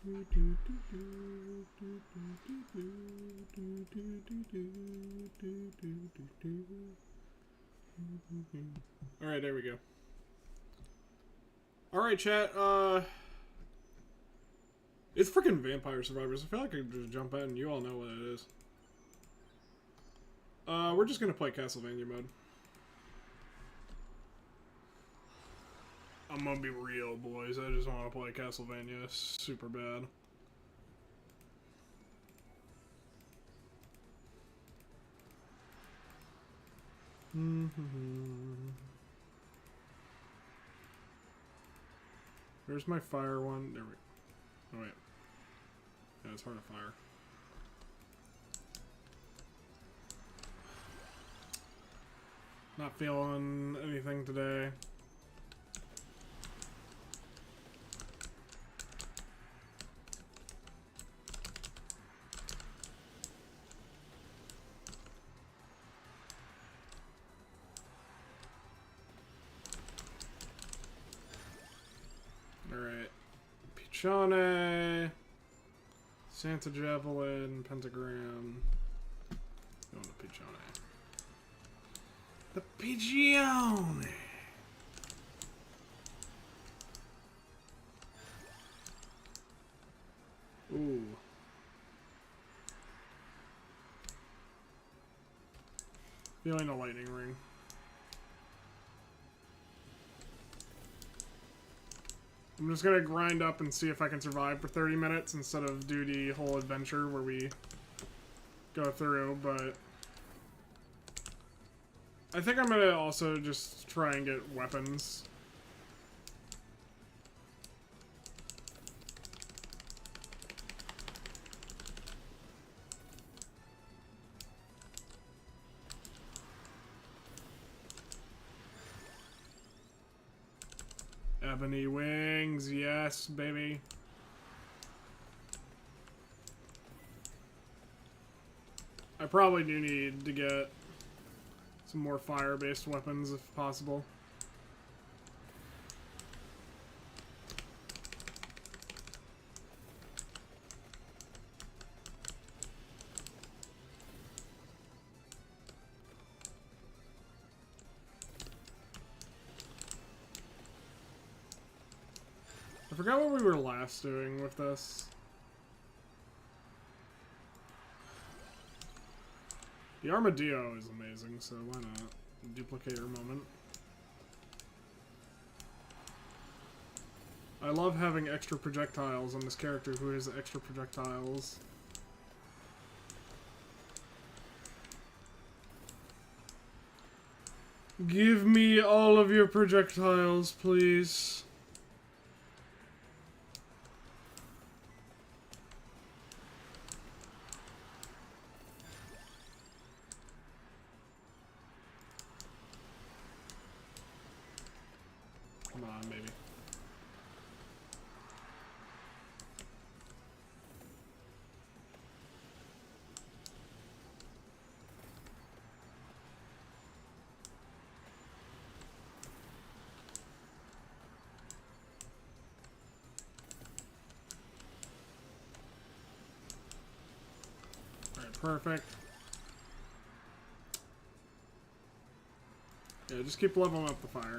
Alright, there we go. Alright, chat, it's freaking Vampire Survivors. I feel like I could just jump in. You all know what it is. We're just gonna play Castlevania mode. I'm gonna be real, boys. I just want to play Castlevania super bad. Where's my fire one? There we go. Oh, wait. Yeah, it's hard to fire. Not feeling anything today. Alright. Pichone. Santa Javelin. Pentagram. Going to Pichone. The Pigione! Ooh. Feeling a lightning ring. I'm just gonna grind up and see if I can survive for 30 minutes instead of do the whole adventure where we go through, but I think I'm gonna also just try and get weapons. Ebony wings, yes, baby. I probably do need to get some more fire-based weapons if possible. I forgot what we were last doing with this. The armadillo is amazing, so why not? Duplicator moment. I love having extra projectiles on this character who has extra projectiles. Give me all of your projectiles, please. Come on, baby. Alright, perfect. Yeah, just keep leveling up the fire.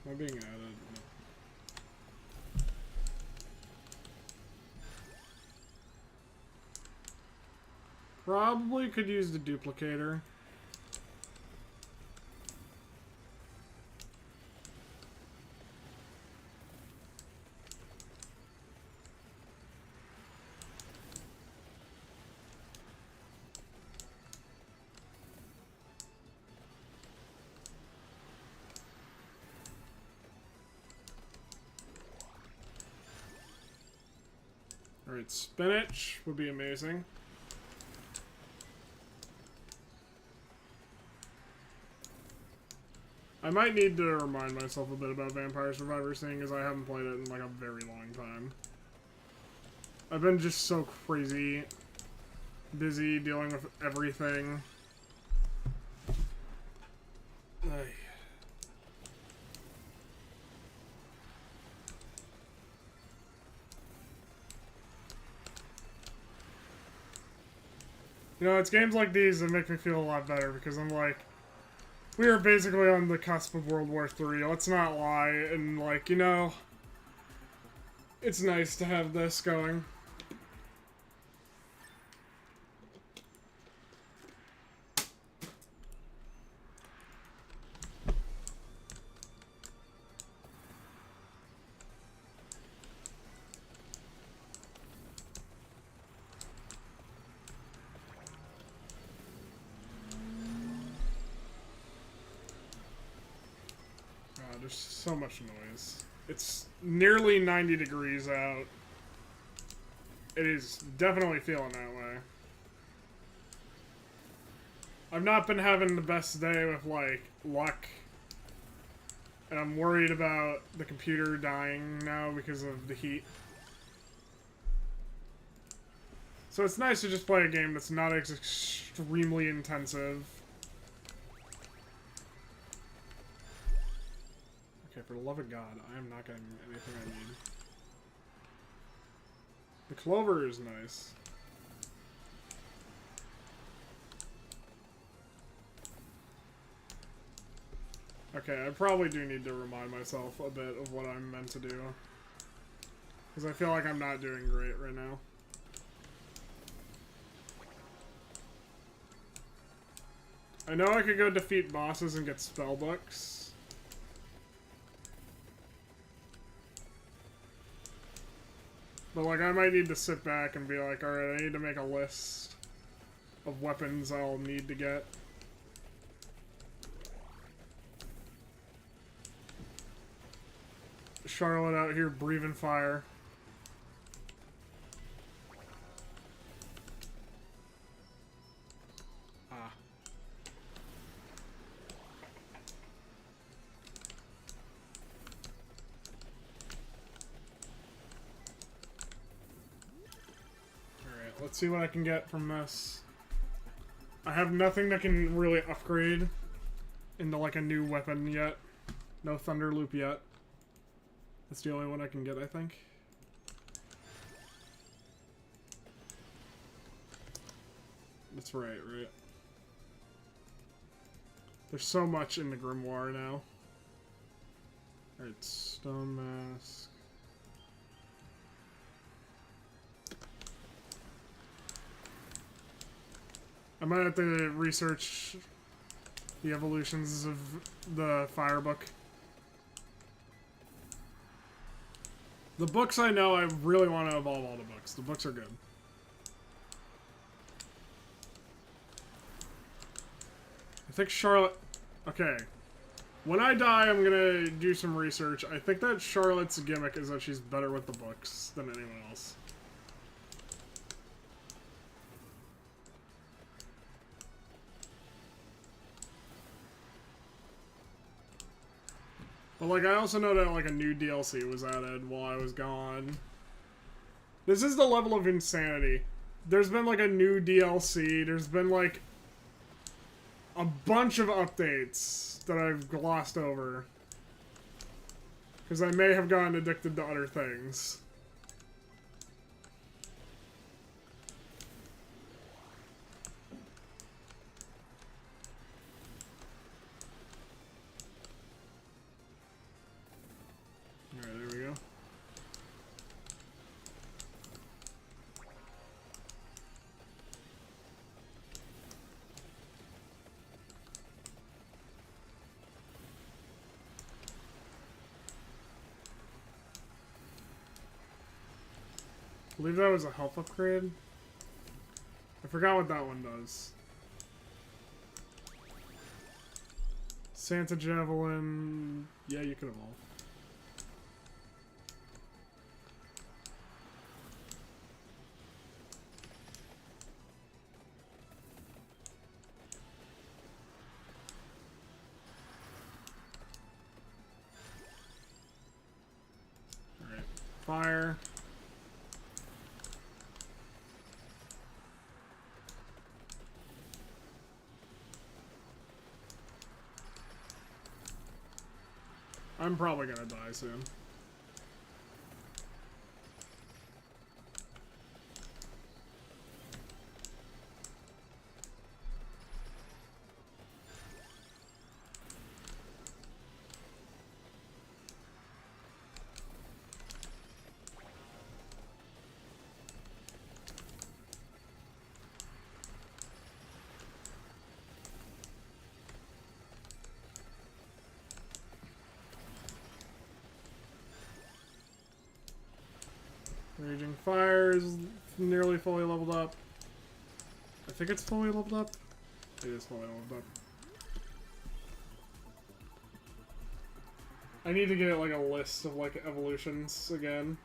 Am I being added? No. Probably could use the duplicator. Alright, spinach would be amazing. I might need to remind myself a bit about Vampire Survivor, seeing as I haven't played it in like a very long time. I've been just so crazy busy dealing with everything. Ay. You know, it's games like these that make me feel a lot better because I'm like, we are basically on the cusp of World War III, let's not lie, and like, you know, it's nice to have this going. There's so much noise. It's nearly 90 degrees out. It is definitely feeling that way. I've not been having the best day with, like, luck. And I'm worried about the computer dying now because of the heat. So it's nice to just play a game that's not extremely intensive. Okay, for the love of God, I am not getting anything I need. The clover is nice. Okay, I probably do need to remind myself a bit of what I'm meant to do. Because I feel like I'm not doing great right now. I know I could go defeat bosses and get spell books. But, like, I might need to sit back and be like, alright, I need to make a list of weapons I'll need to get. Charlotte out here breathing fire. Ah. Alright, let's see what I can get from this. I have nothing that can really upgrade into, like, a new weapon yet. No Thunder Loop yet. That's the only one I can get, I think. That's right, right? There's so much in the Grimoire now. Alright, Stone Mask. I might have to research the evolutions of the Fire Book. The books I know, I really want to evolve all the books. The books are good. I think Charlotte... Okay. When I die, I'm gonna do some research. I think that Charlotte's gimmick is that she's better with the books than anyone else. But, like, I also know that, like, a new DLC was added while I was gone. This is the level of insanity. There's been, like, a new DLC. There's been, like, a bunch of updates that I've glossed over. Because I may have gotten addicted to other things. Alright, there we go. I believe that was a health upgrade. I forgot what that one does. Santa Javelin. Yeah, you could evolve. Alright. Fire. I'm probably gonna die soon. Raging Fire is nearly fully leveled up. I think it's fully leveled up. It is fully leveled up. I need to get like a list of like evolutions again.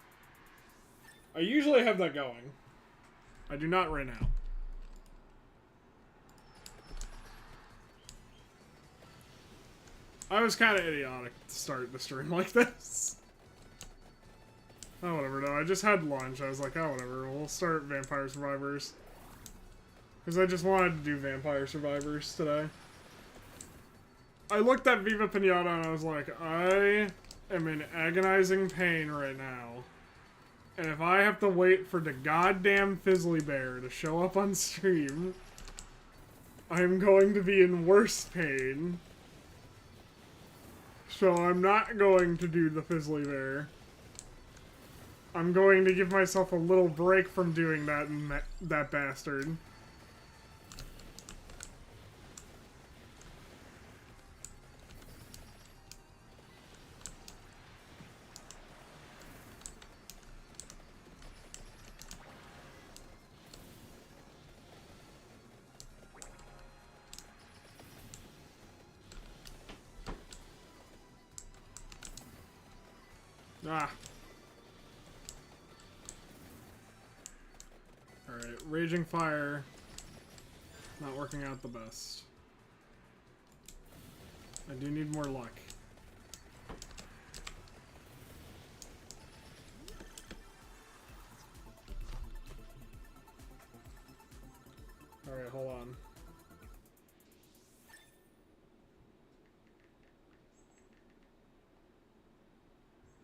I usually have that going. I do not right now. I was kind of idiotic to start the stream like this. Oh, whatever, no. I just had lunch. I was like, oh, whatever. We'll start Vampire Survivors. Because I just wanted to do Vampire Survivors today. I looked at Viva Pinata and I was like, I am in agonizing pain right now. And if I have to wait for the goddamn Fizzly Bear to show up on stream, I'm going to be in worse pain. So I'm not going to do the Fizzly Bear. I'm going to give myself a little break from doing that that bastard. Ah. Alright, Raging Fire. Not working out the best. I do need more luck. Alright, hold on.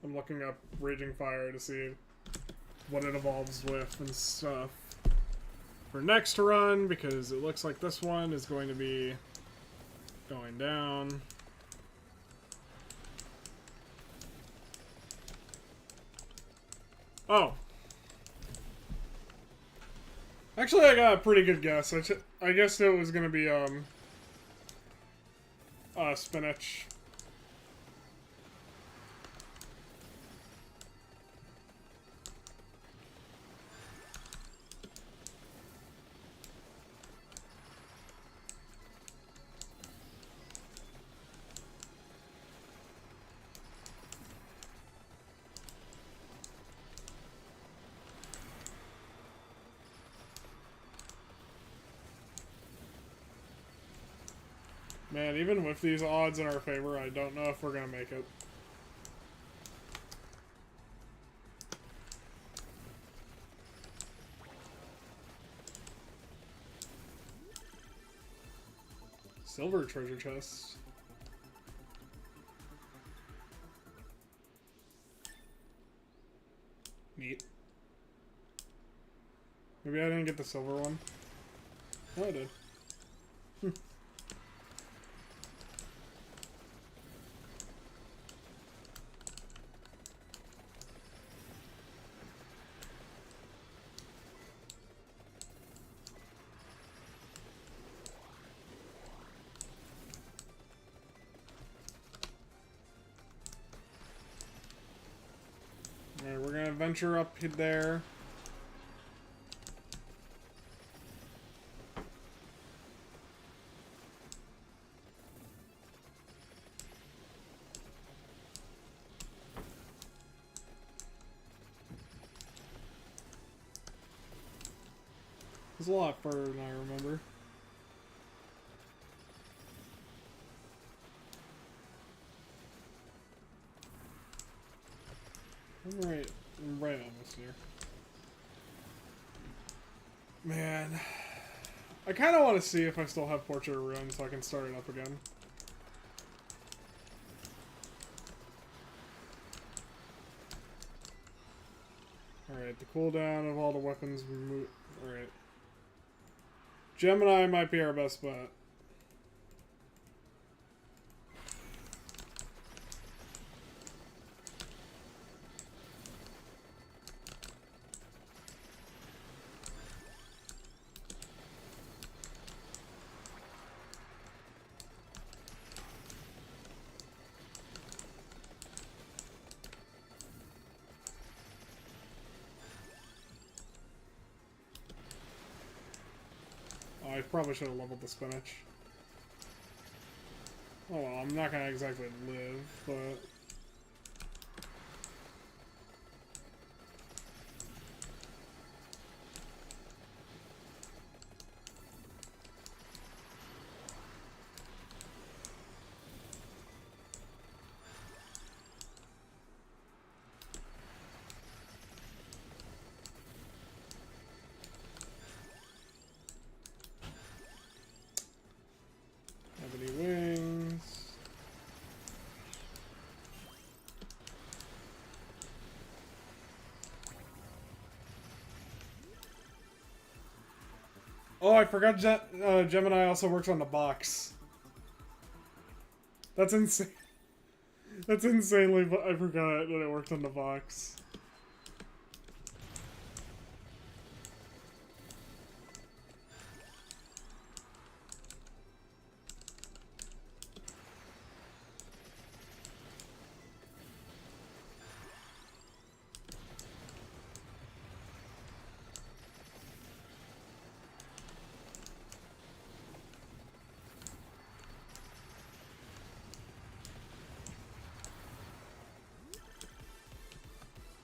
I'm looking up Raging Fire to see what it evolves with and stuff for next run, because it looks like this one is going to be going down. Oh. Actually, I got a pretty good guess. I guessed it was going to be, spinach. Man, even with these odds in our favor, I don't know if we're gonna make it. Silver treasure chest. Neat. Maybe I didn't get the silver one. No, I did. Alright, we're gonna venture up there. It's a lot further than I remember. I'm right almost here. Man. I kind of want to see if I still have Portrait of Ruin so I can start it up again. Alright, the cooldown of all the weapons remove. Alright. Gemini might be our best bet. I probably should have leveled the spinach. Oh well, I'm not gonna exactly live, but... Ebony wings. Oh, I forgot Gemini also works on the box. That's insane. That's insanely, but I forgot that it worked on the box.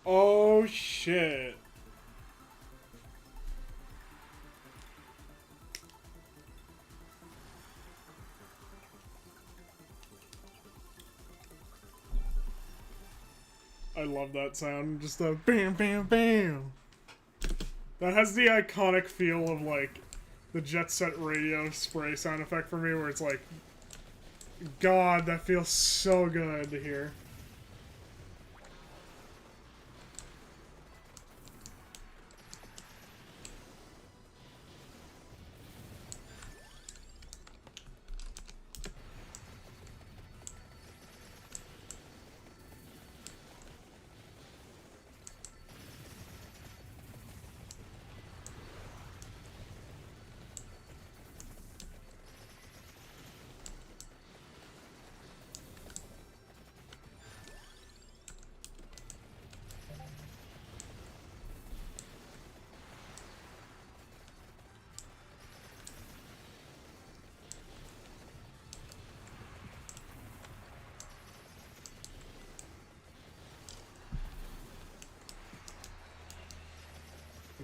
Oh shit. I love that sound. Just a bam bam bam. That has the iconic feel of like the Jet Set Radio spray sound effect for me where it's like, God, that feels so good to hear.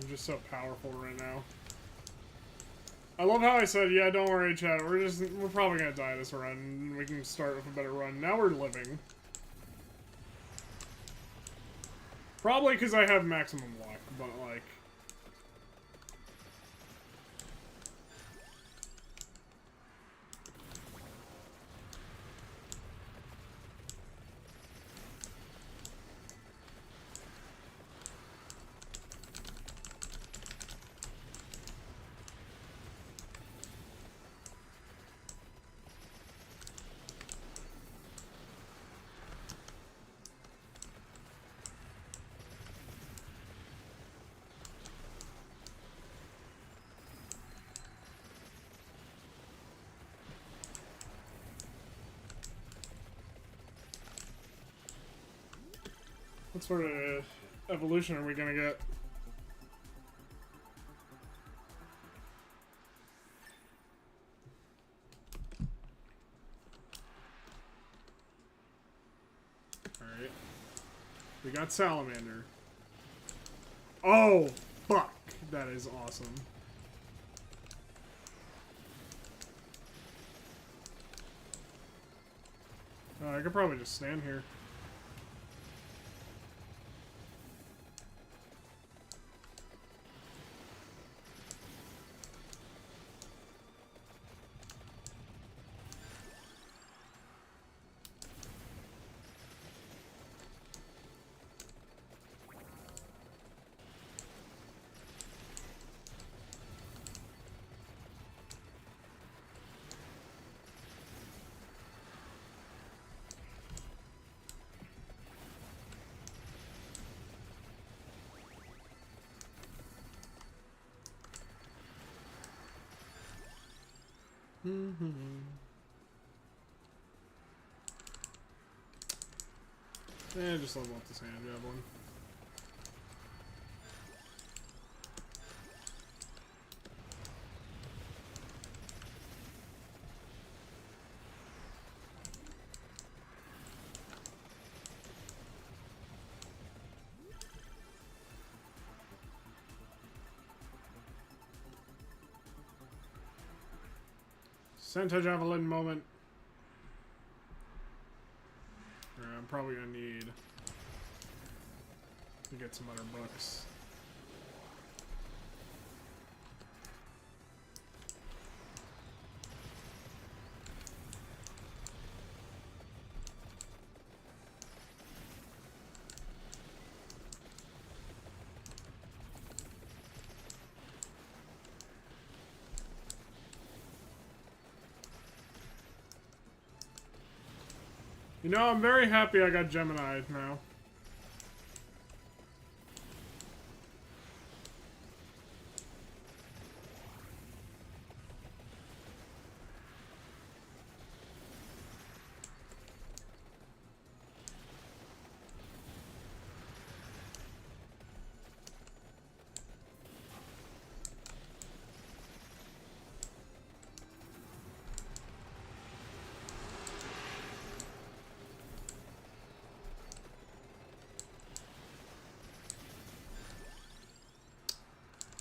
I'm just so powerful right now. I love how I said, yeah, don't worry, chat. We're probably gonna die this run. We can start with a better run. Now we're living. Probably because I have maximum luck, but like... What sort of evolution are we gonna get? Alright. We got Salamander. Oh, fuck. That is awesome. I could probably just stand here. Just level up the sand javelin. Santa javelin moment. Alright, I'm probably gonna need to get some other books. You know, I'm very happy I got Gemini now.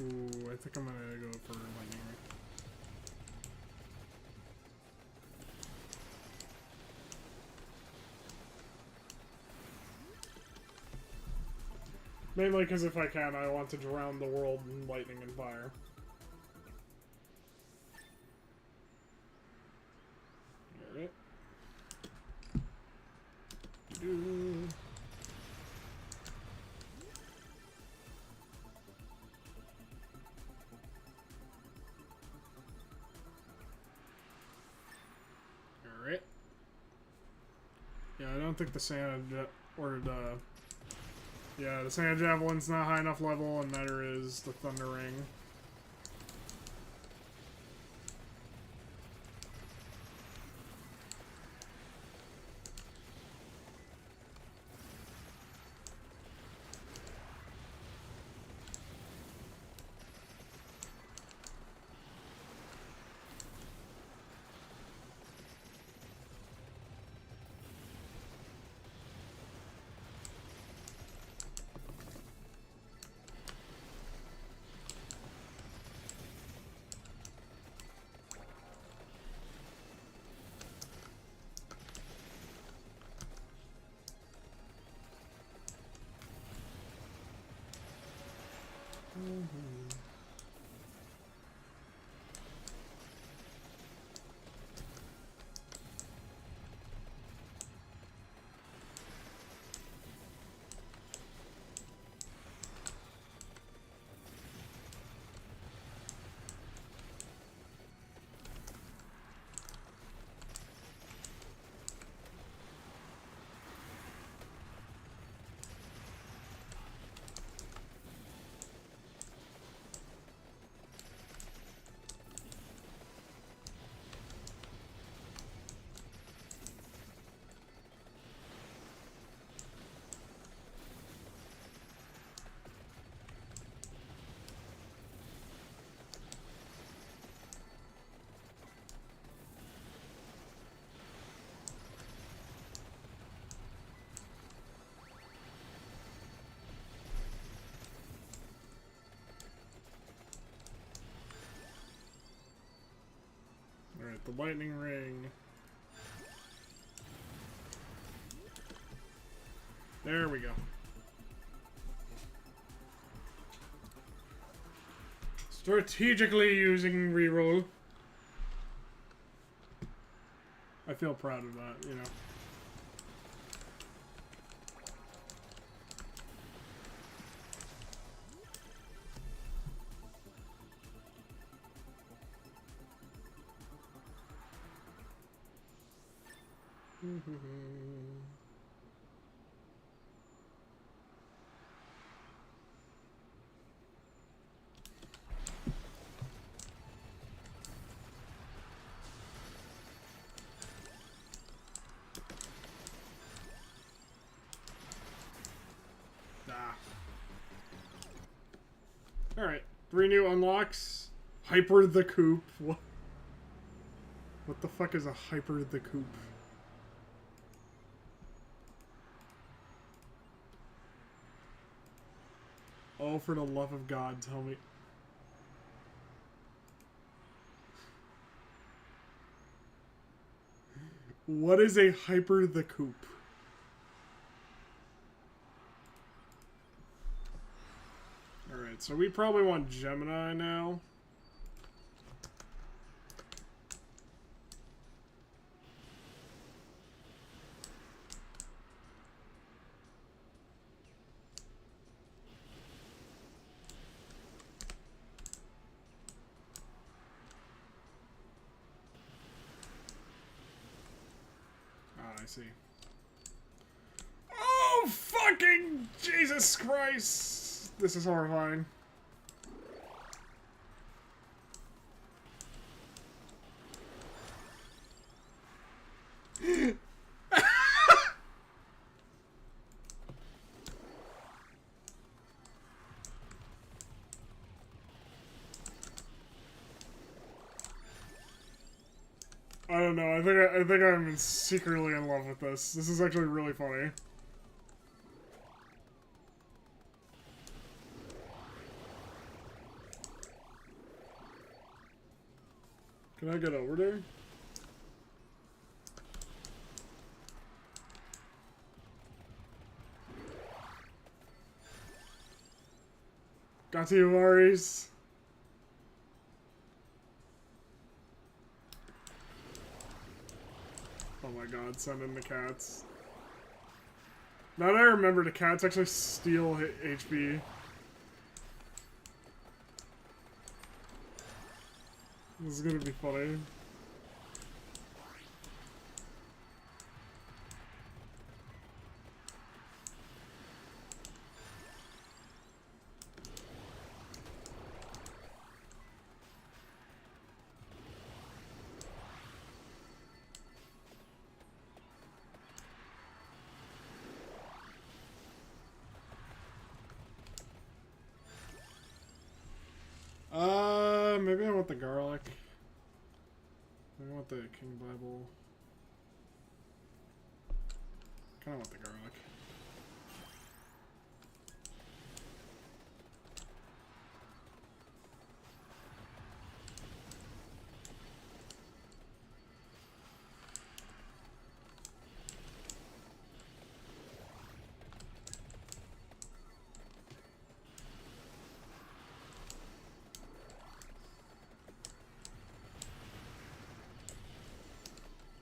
Ooh, I think I'm gonna go for lightning ring. Mainly because if I can, I want to drown the world in lightning and fire. Alright. Alright. Yeah, I don't think the sand yeah, the sand javelin's not high enough level, and neither is the thunder ring. Alright, the lightning ring. There we go. Strategically using reroll. I feel proud of that, you know. Alright. 3 new unlocks. Hyper the Coop. What the fuck is a Hyper the Coop? Oh, for the love of God, tell me. What is a Hyper the Coop? Alright, so we probably want Gemini now. I see. Oh, fucking Jesus Christ! This is horrifying. I don't know. I think I'm secretly in love with this. This is actually really funny. Can I get over there? Got you, Maurice. Oh my god, send in the cats. Now that I remember, the cats actually steal HP. This is gonna be funny. Maybe I want the garlic. Maybe I want the King Bible. Kinda want the garlic.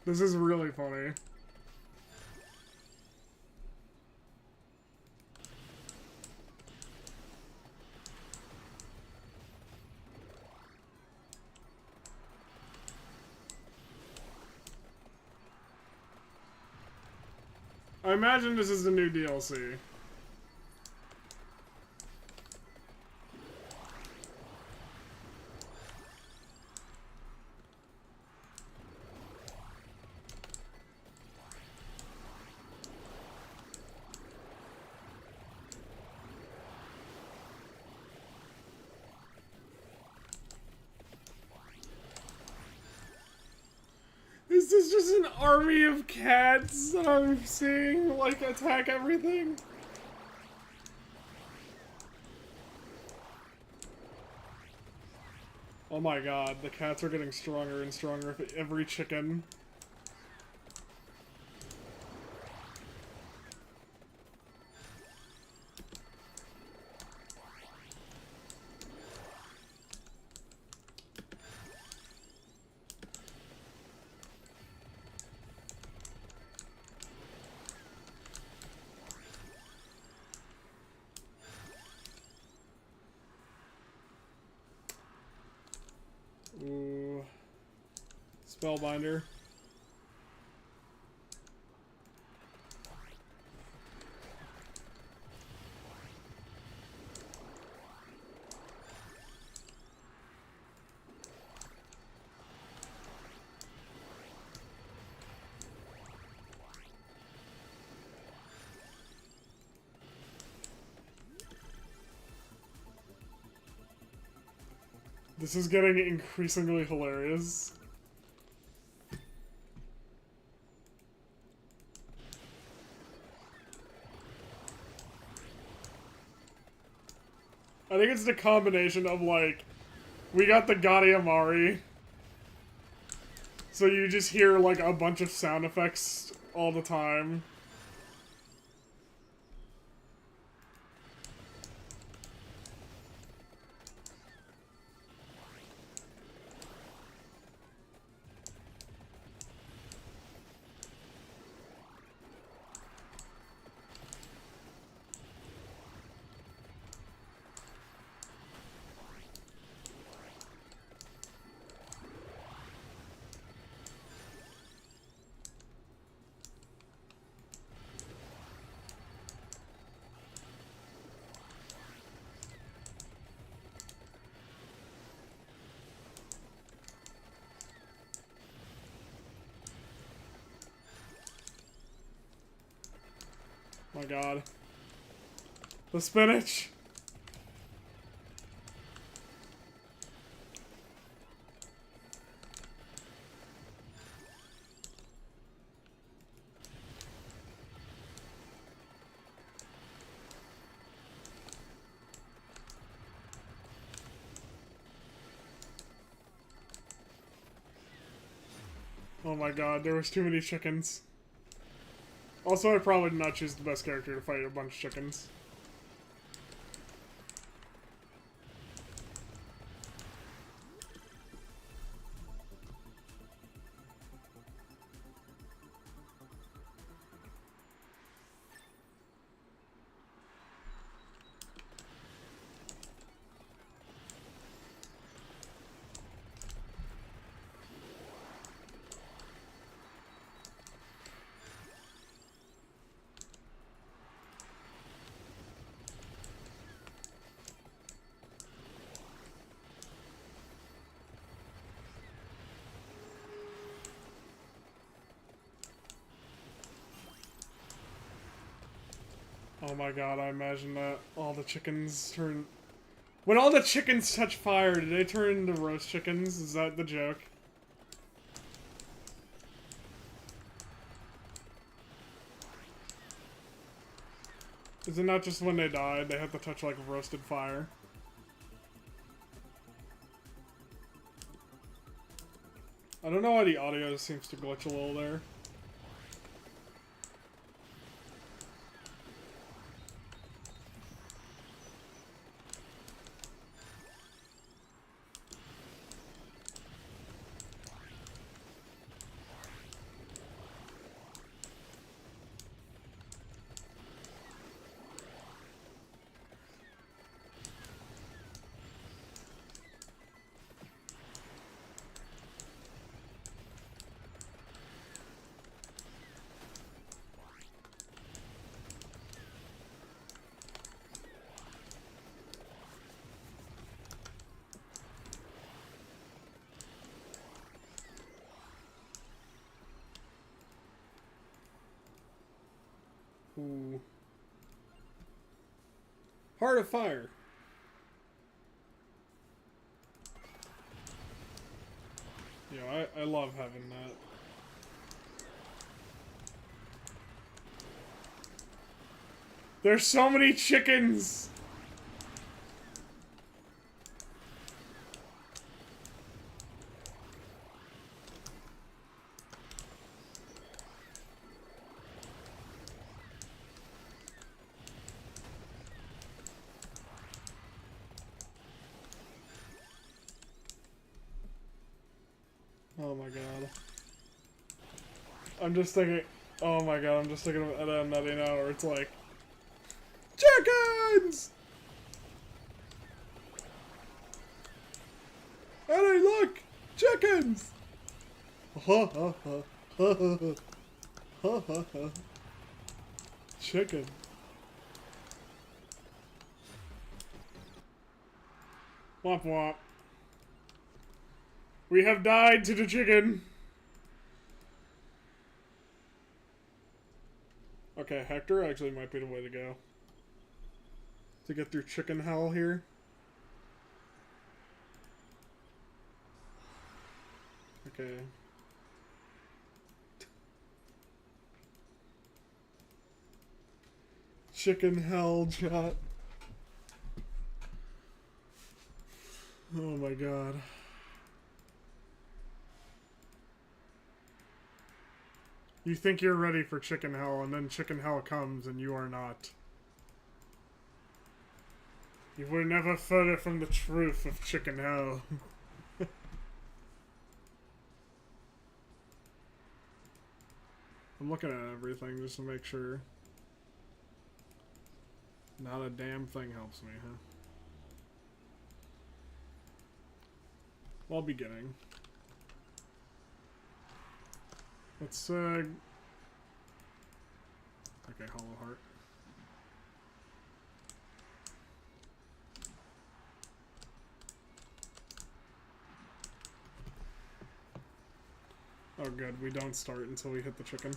This is really funny. I imagine this is the new DLC. Is this just an army of cats that I'm seeing, like, attack everything? Oh my god, the cats are getting stronger and stronger with every chicken. Ooh. Spellbinder. This is getting increasingly hilarious. I think it's the combination of, like, we got the Gotti Amari, so you just hear, like, a bunch of sound effects all the time. Oh my god. The spinach! Oh my god, there was too many chickens. Also, I probably did not choose the best character to fight a bunch of chickens. Oh my god, I imagine that all the chickens turn... When all the chickens touch fire, do they turn into roast chickens? Is that the joke? Is it not just when they die, they have to touch, like, roasted fire? I don't know why the audio seems to glitch a little there. Ooh. Heart of Fire. Yeah, I love having that. There's so many chickens! Oh my god. I'm just thinking... Oh my god, I'm just thinking of Etta and Nutty now where it's like... Chickens! Eddie, look! Chickens! Ha ha ha. Ha ha ha. Ha ha ha. Chicken. Womp womp. We have died to the chicken. Okay, Hector actually might be the way to go. To get through chicken hell here. Okay. Chicken hell, chat. Oh my god. You think you're ready for chicken hell, and then chicken hell comes, and you are not. You were never further from the truth of chicken hell. I'm looking at everything just to make sure. Not a damn thing helps me, huh? Well, beginning. Let's, okay, Hollow Heart. Oh good, we don't start until we hit the chicken.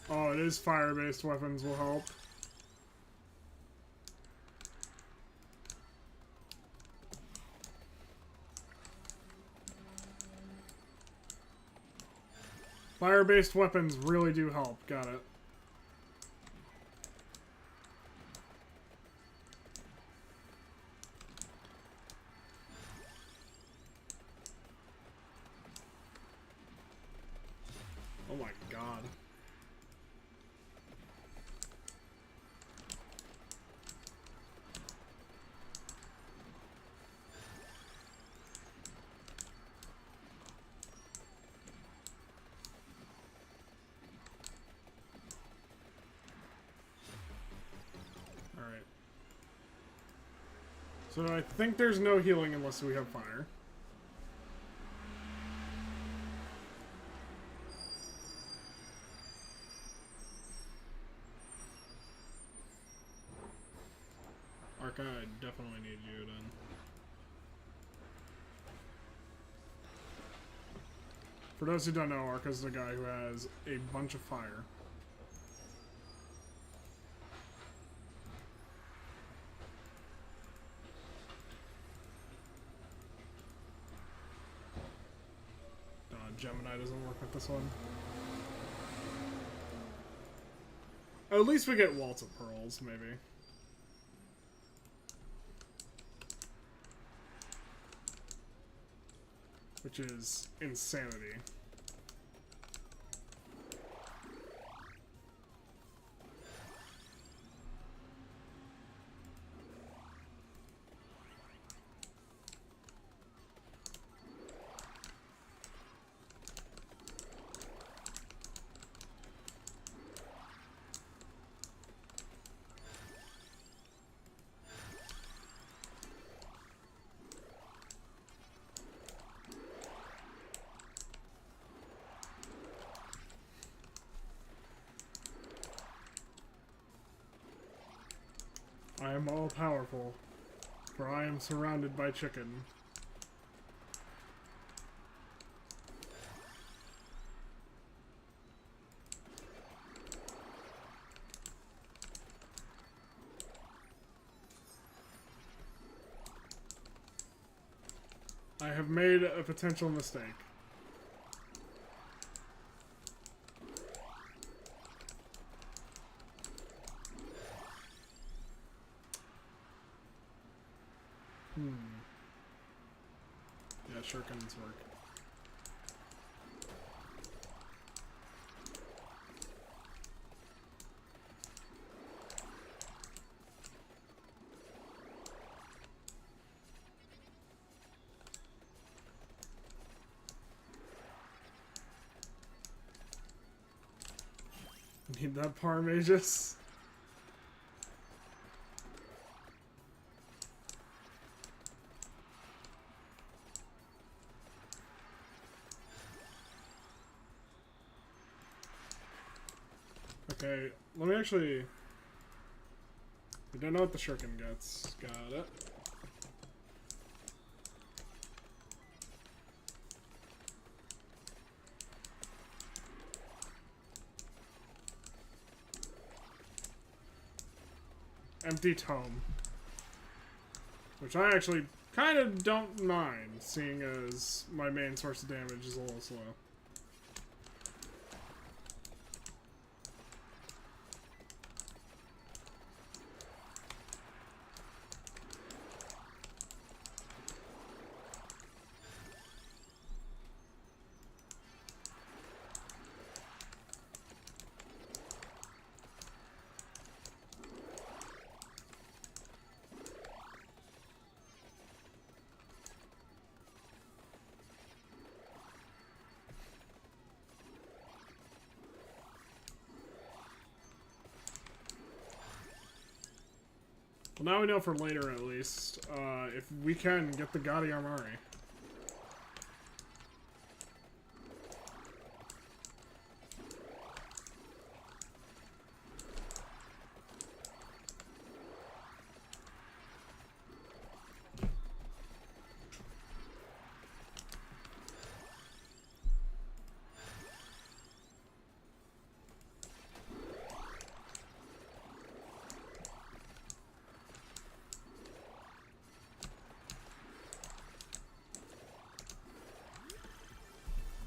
Oh, it is fire-based weapons will help. Fire-based weapons really do help. Got it. Oh my god. Alright. So I think there's no healing unless we have fire. Arca, I definitely need you then. For those who don't know, Arca's the guy who has a bunch of fire. Gemini doesn't work with this one. At least we get Waltz of Pearls, maybe. Which is insanity. I am all-powerful, for I am surrounded by chicken. I have made a potential mistake. Yeah, shurikens work. Need that Parmagus. Okay, let me actually... We don't know what the shuriken gets. Got it. empty tome. Which I actually kind of don't mind, seeing as my main source of damage is a little slow. Well, now we know for later, at least, if we can get the Gaudy Armari.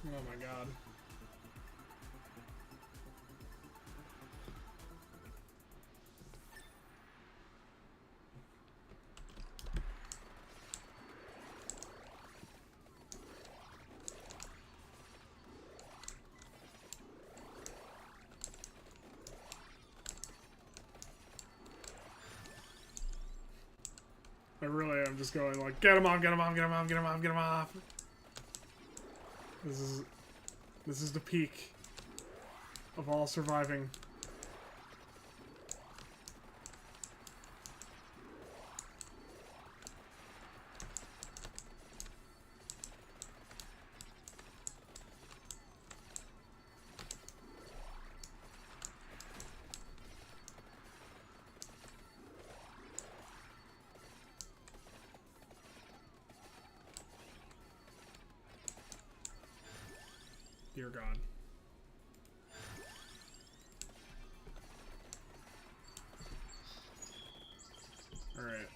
Oh my god. I really am just going like, get him off, get him off, get him off, get him off, get him off. This is the peak of all surviving. Dear God. Alright.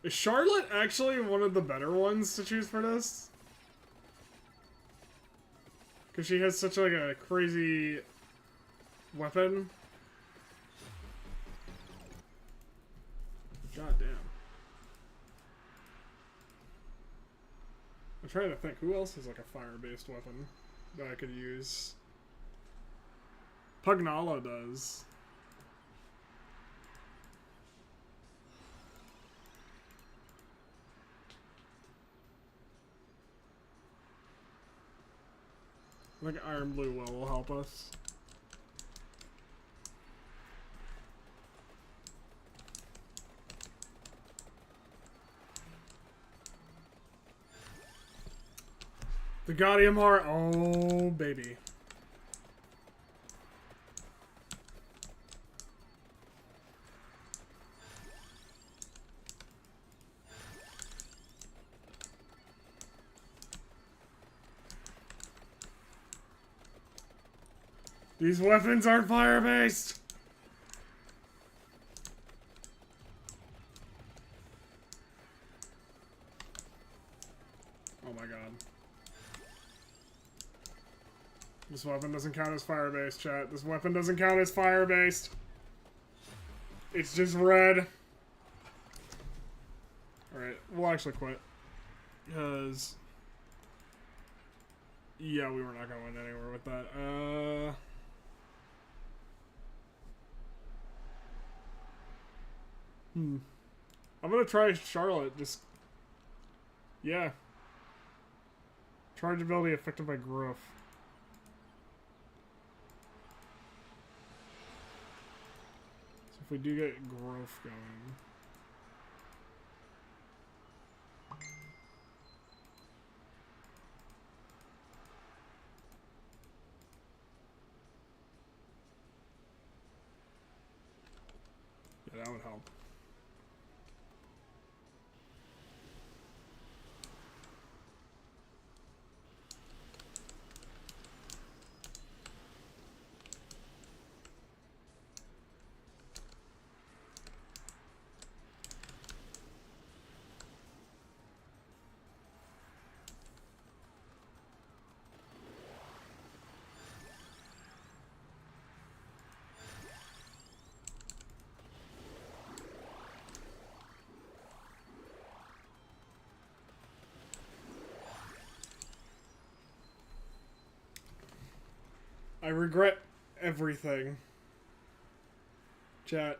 Is Charlotte actually one of the better ones to choose for this? Because she has such like a crazy weapon. God damn. I'm trying to think, who else has like a fire-based weapon that I could use? Pugnala does. I think Iron Blue will help us. The Gaudium Heart, oh baby. These weapons aren't fire-based! Oh my god. This weapon doesn't count as fire-based, chat. This weapon doesn't count as fire-based. It's just red. Alright, we'll actually quit. Because... yeah, we were not going anywhere with that. I'm gonna try Charlotte, just... yeah. Chargeability affected by growth. So if we do get growth going... yeah, that would help. I regret everything. Chat.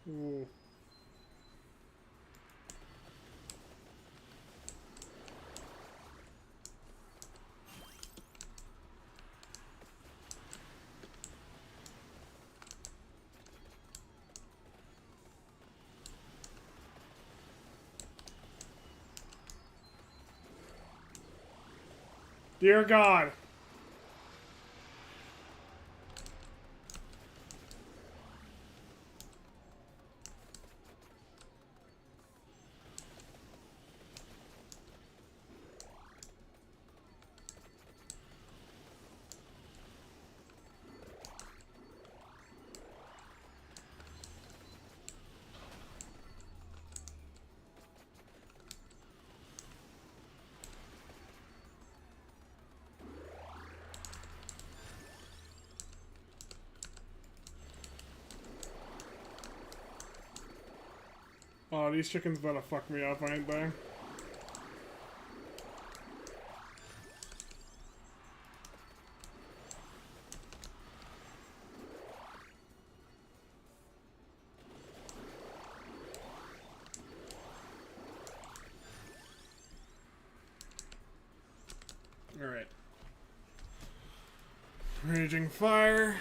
Ooh. Dear God. Oh, these chickens better fuck me up, ain't they? Alright. Raging fire.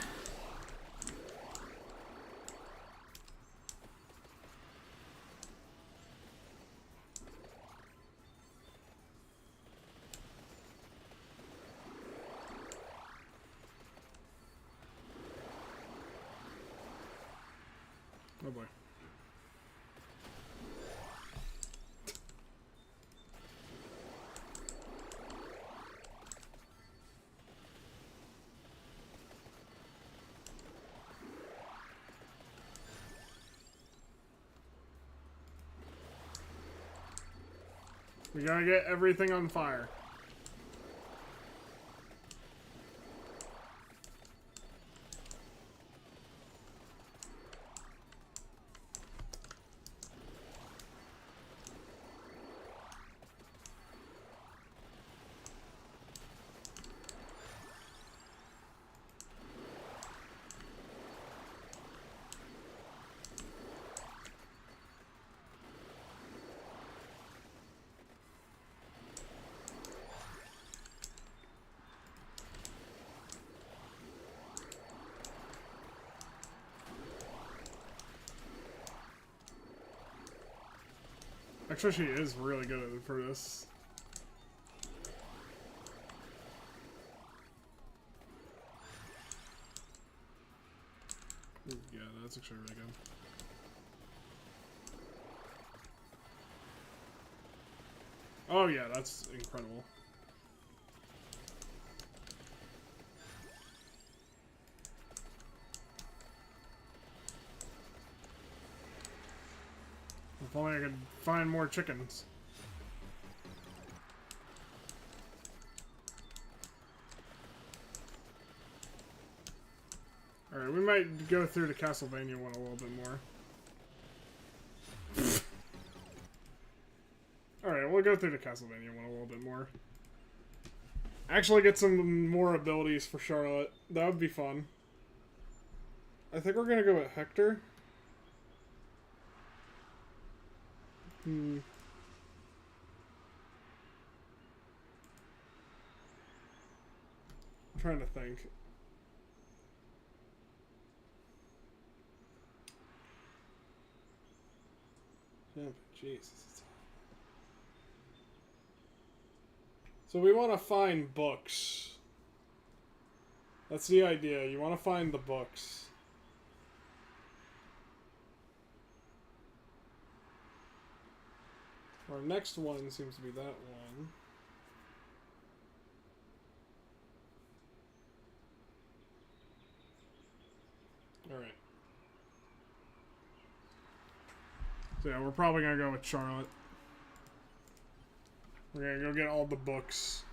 Oh boy. We gotta get everything on fire. Actually, she is really good at it for this. Ooh, yeah, that's actually really good. Oh yeah, that's incredible. If only I could find more chickens. Alright, we might go through the Castlevania one a little bit more. Alright, we'll go through the Castlevania one a little bit more. Actually get some more abilities for Charlotte. That would be fun. I think we're gonna go with Hector. I'm trying to think. Yeah, Jesus. So we want to find books. That's the idea. You want to find the books. Our next one seems to be that one. Alright. So yeah, we're probably going to go with Charlotte. We're going to go get all the books.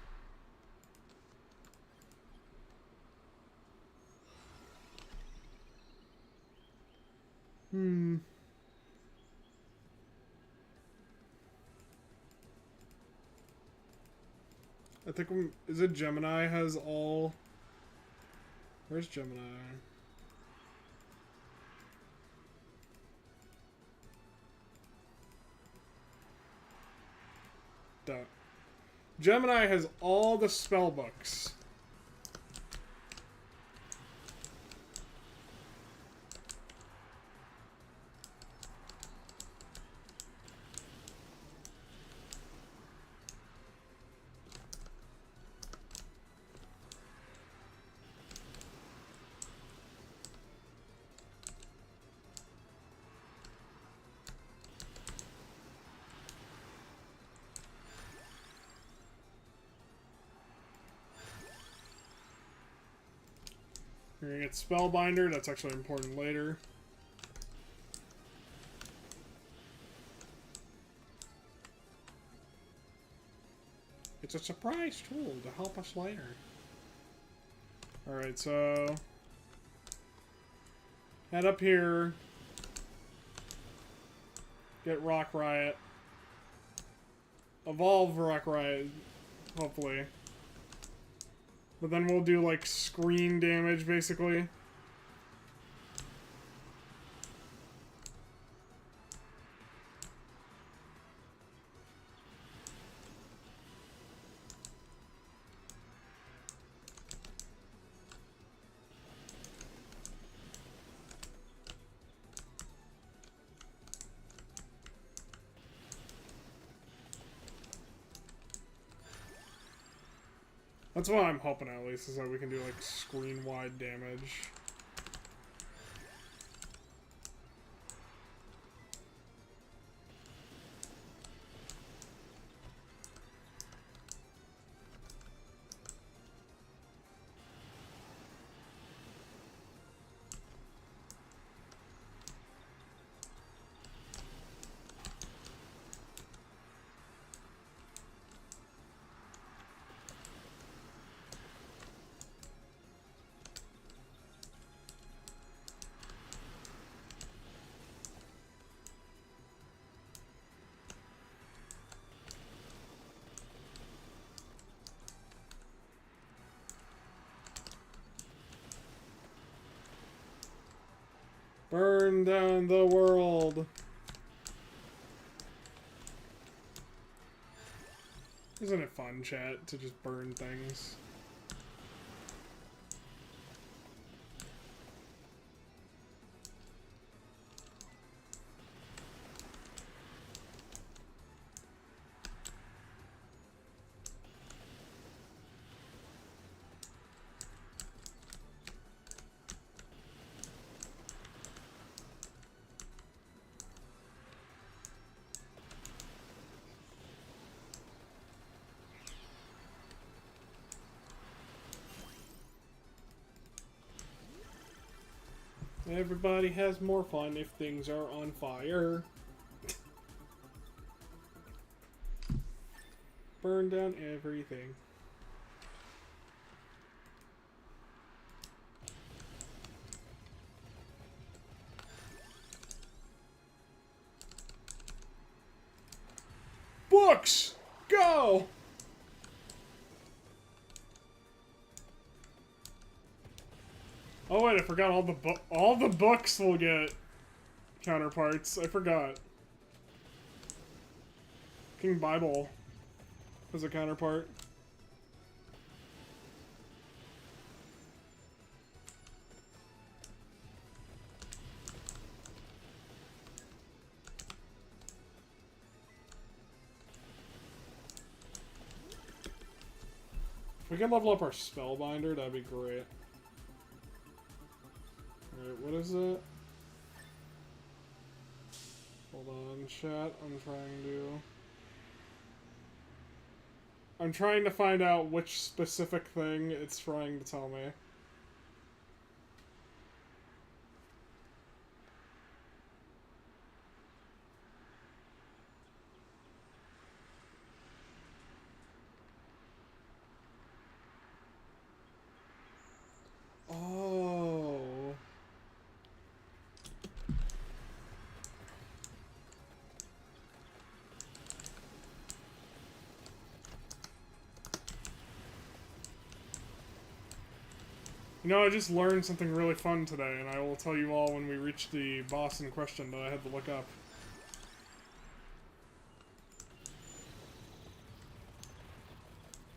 I think is it Gemini has all... Where's Gemini? Duh. Gemini has all the spell books. We're gonna get Spellbinder, that's actually important later. It's a surprise tool to help us later. Alright, so... head up here. Get Rock Riot. Evolve Rock Riot, hopefully. But then we'll do, like, screen damage, basically. That's what I'm hoping, at least, is that we can do, like, screen-wide damage. Burn down the world! Isn't it fun, chat, to just burn things? Everybody has more fun if things are on fire. Burn down everything. Books! Go! right, I forgot all the books will get counterparts. I forgot. King Bible has a counterpart. If we can level up our Spellbinder, that'd be great. Alright, what is it? Hold on, chat. I'm trying to find out which specific thing it's trying to tell me. Oh. You know, I just learned something really fun today, and I will tell you all when we reach the boss in question that I had to look up.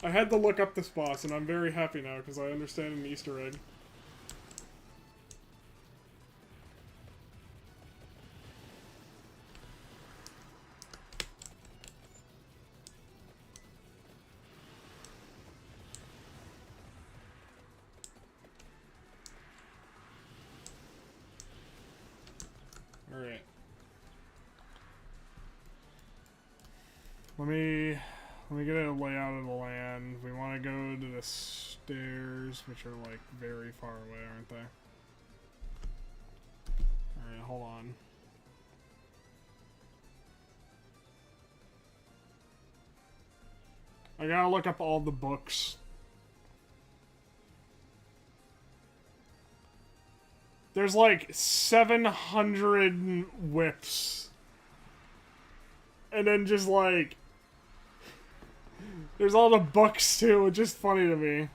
I had to look up this boss, and I'm very happy now, because I understand an Easter egg. Alright. Let me get a layout of the land. We want to go to the stairs, which are like very far away, aren't they? Alright, hold on. I gotta look up all the books. There's like 700 whips. And then just like... There's all the books too, it's just funny to me.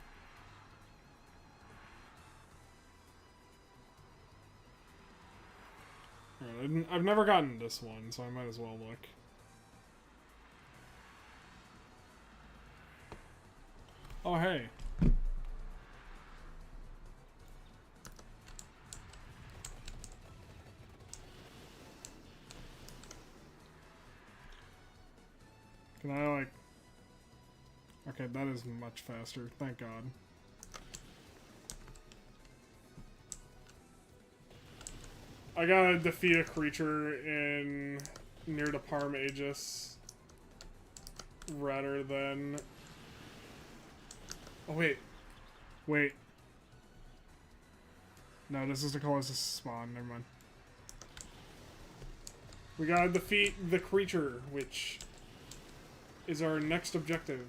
I've never gotten this one, so I might as well look. Oh, hey. Can I, like... Okay, that is much faster. Thank God. I gotta defeat a creature in... near the Parm Aegis. Rather than... Oh, wait. Wait. No, this is the closest spawn. Never mind. We gotta defeat the creature, which is our next objective.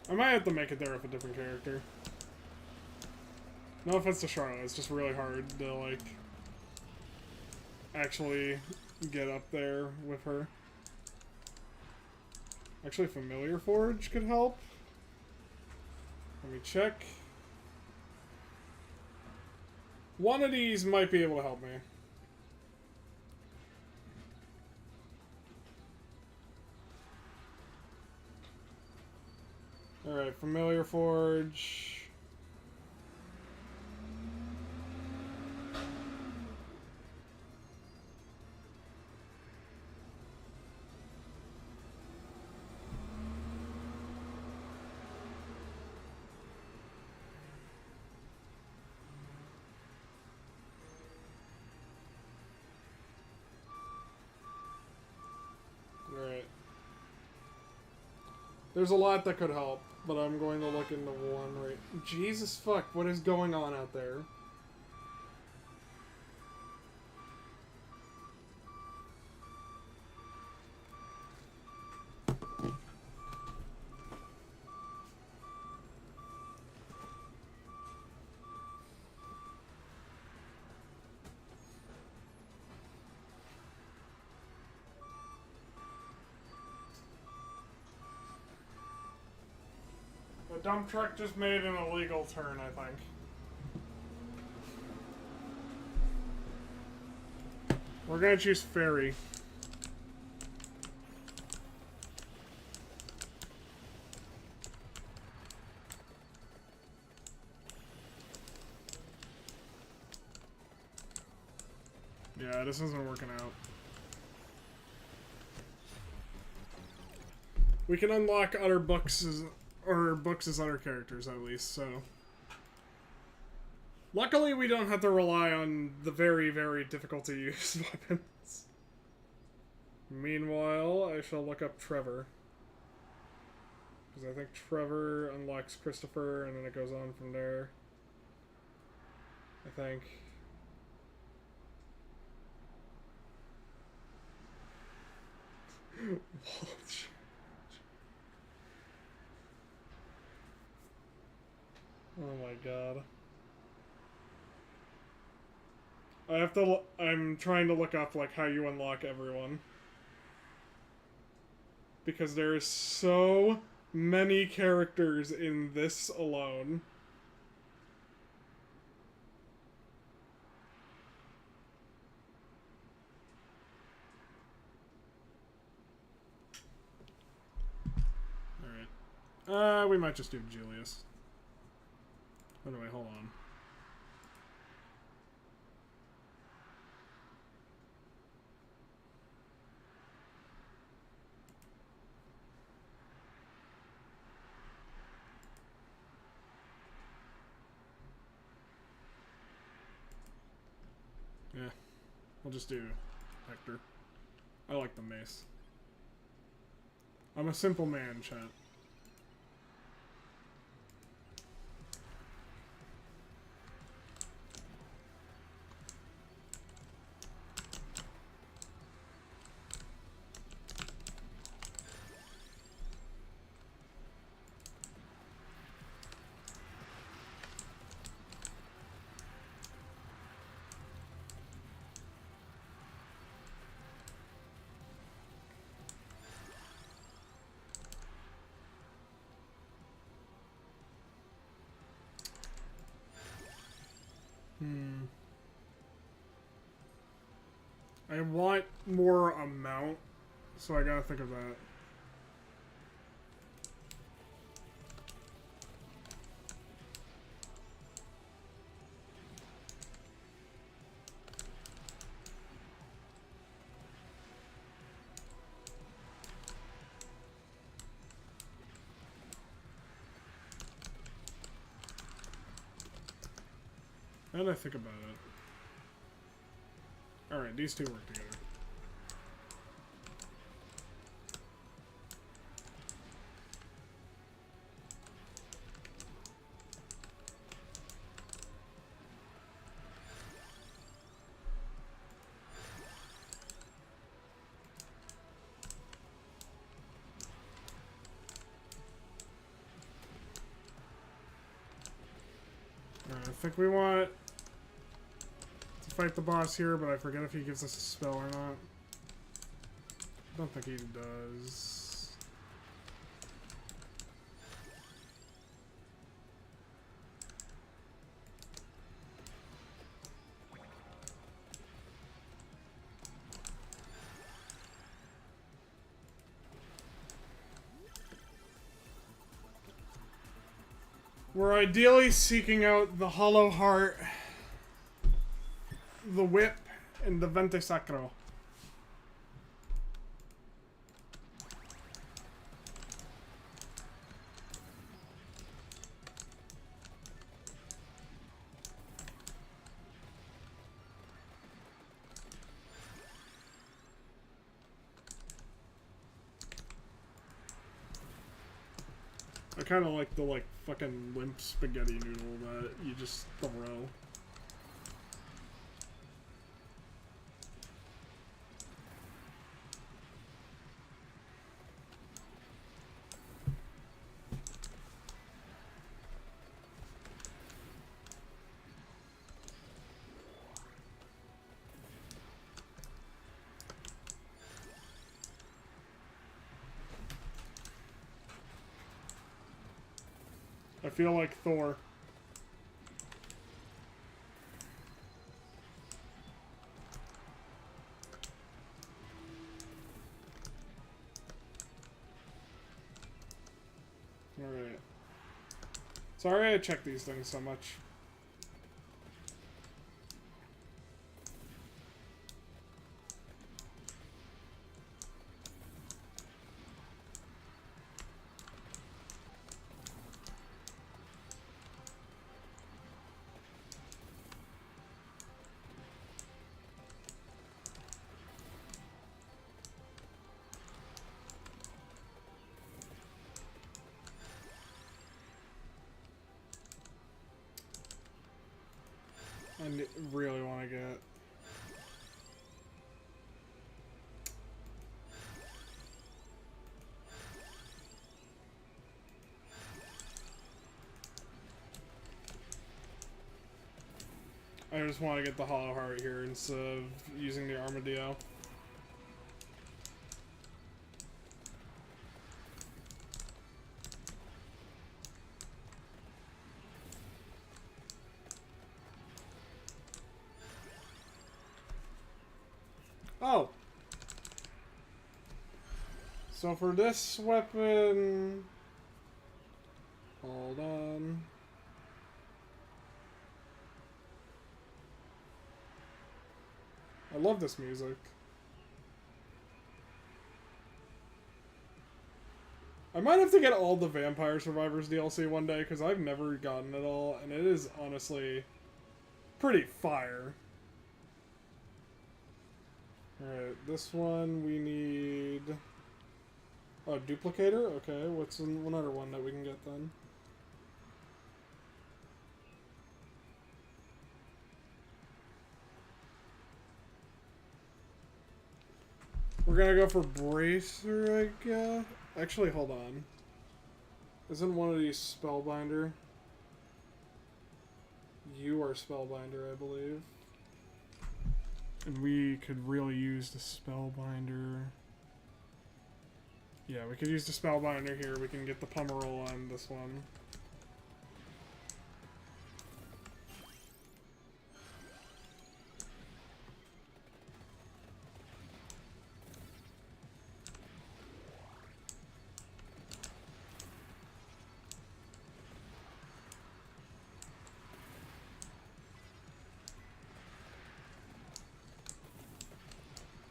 I might have to make it there with a different character. No offense to Charlotte, it's just really hard to, like, actually get up there with her. Actually, Familiar Forge could help. Let me check. One of these might be able to help me. Alright, Familiar Forge. Alright. There's a lot that could help, but I'm going to look into one right... Jesus fuck, what is going on out there? The dump truck just made an illegal turn, I think. We're gonna choose ferry. Yeah, this isn't working out. We can unlock other books or books as other characters at least, so. Luckily we don't have to rely on the very, very difficult to use weapons. Meanwhile, I shall look up Trevor. Because I think Trevor unlocks Christopher and then it goes on from there. I think. Oh my god. I have to. I'm trying to look up like how you unlock everyone because there's so many characters in this alone. All right. We might just do Julius. Anyway, hold on. Yeah, we'll just do Hector. I like the mace. I'm a simple man, chat. I want more amount, so I gotta think of that. And I think about it. Alright, these two work together. Alright, I think we want to fight the boss here, but I forget if he gives us a spell or not. I don't think he does. We're ideally seeking out the Hollow Heart, the Whip, and the Vente Sacro. kind of like the, like, fucking limp spaghetti noodle that you just throw. I feel like Thor. Alright. Sorry I check these things so much. I really want to get... I just want to get the Hollow Heart here instead of using the Armadillo. Oh! So for this weapon... Hold on. I love this music. I might have to get all the Vampire Survivors DLC one day, because I've never gotten it all, and it is honestly pretty fire. Alright, this one we need... Oh, Duplicator? Okay, what's another one that we can get then? We're gonna go for Bracer, I guess? Actually, hold on. Isn't one of these Spellbinder? You are Spellbinder, I believe. And we could really use the Spellbinder. Yeah, we could use the Spellbinder here. We can get the Pomeroll on this one.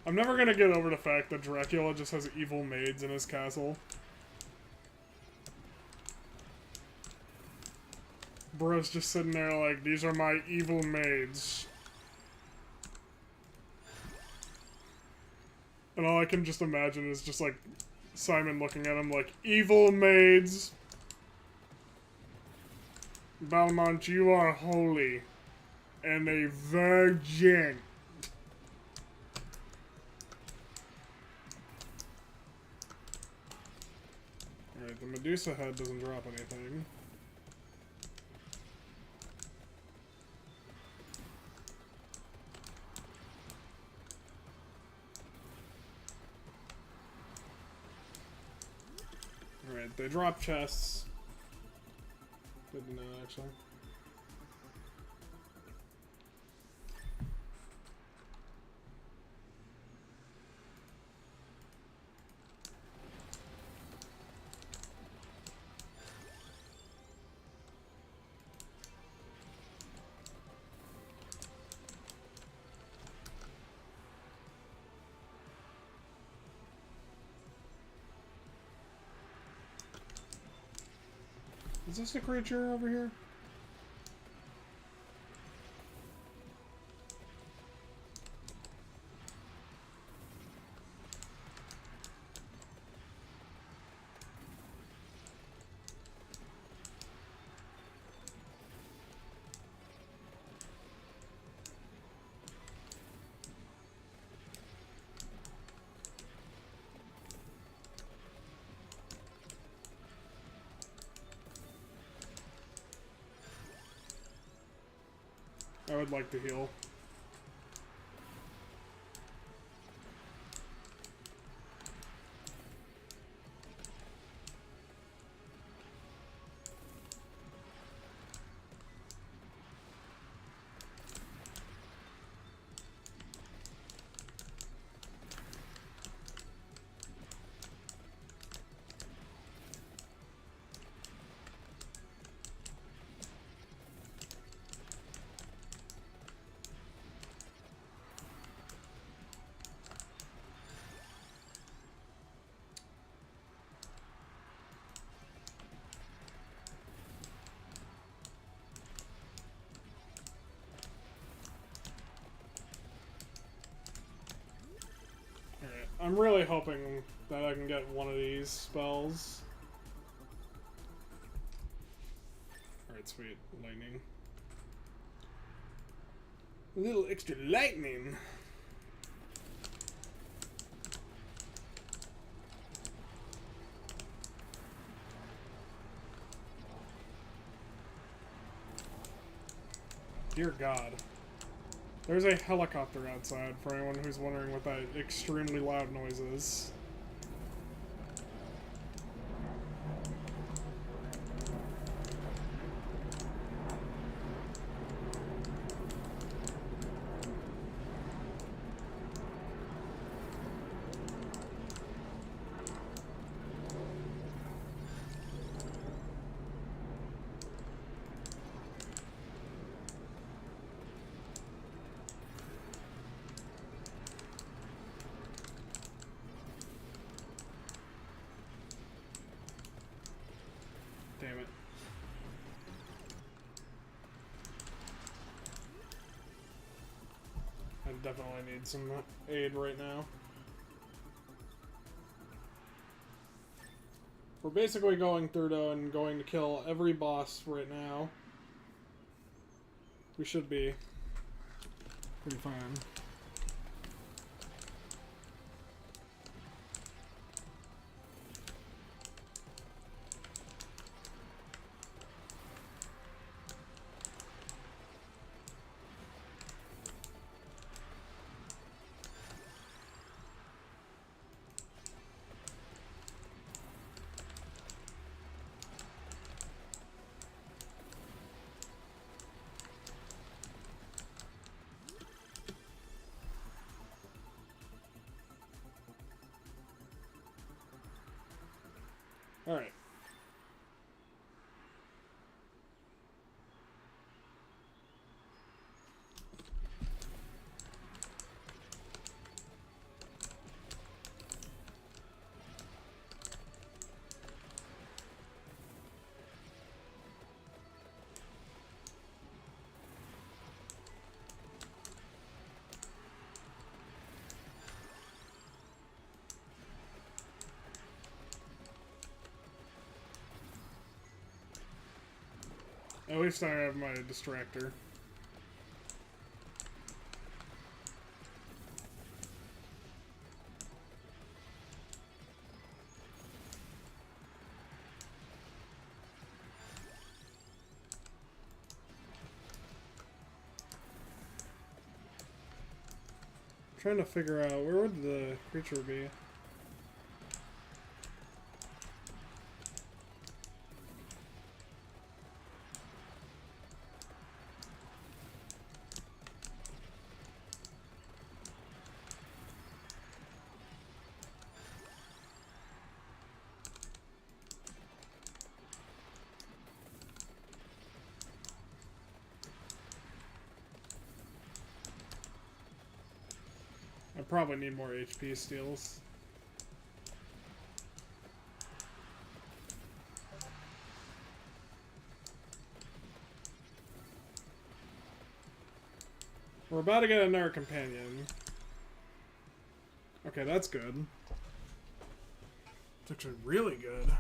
I'm never gonna get over the fact that Dracula just has evil maids in his castle. Bro's just sitting there like, these are my evil maids. And all I can just imagine is just like Simon looking at him like, evil maids. Balmont, you are holy and a virgin. Alright, the Medusa head doesn't drop anything. Alright, they drop chests. Good to know, actually. Is this a creature over here? I would like to heal. Alright, I'm really hoping that I can get one of these spells. Alright, sweet. Lightning. A little extra lightning. Dear God. There's a helicopter outside, for anyone who's wondering what that extremely loud noise is. Damn it. I definitely need some aid right now. We're basically going through though and going to kill every boss right now. We should be pretty fine. Alright. At least I have my distractor. I'm trying to figure out where would the creature be. I probably need more HP steals. We're about to get another companion. Okay, that's good. It's actually really good.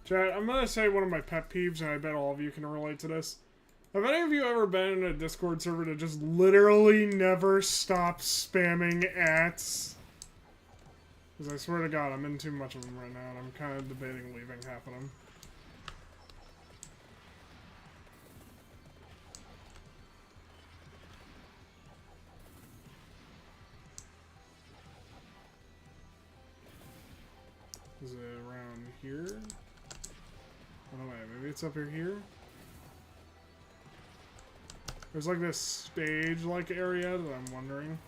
Chat, I'm gonna say one of my pet peeves, and I bet all of you can relate to this. Have any of you ever been in a Discord server that just literally never stops spamming ats? Because I swear to God, I'm in too much of them right now, and I'm kind of debating leaving half of them. Is it around here? Oh, wait, maybe it's up here? There's like this stage-like area that I'm wondering.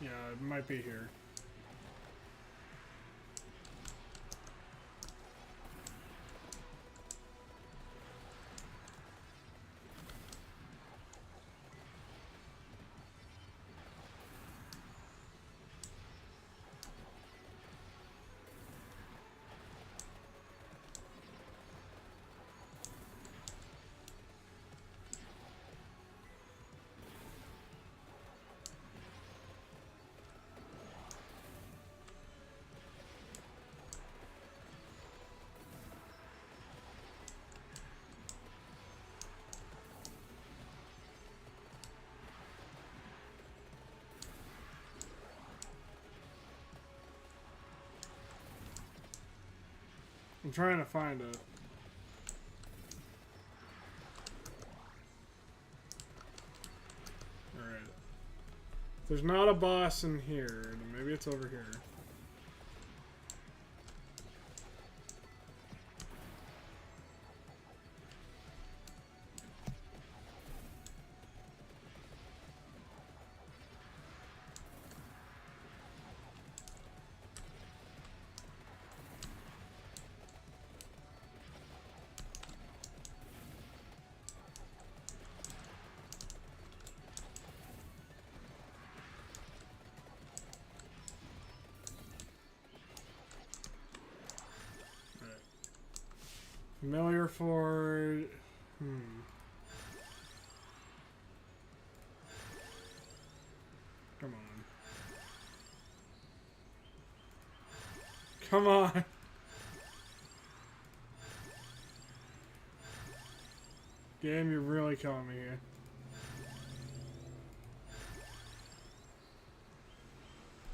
Yeah, it might be here. I'm trying to find it. Alright. There's not a boss in here, then maybe it's over here. Familiar for... Come on. Come on! Game, you're really killing me here.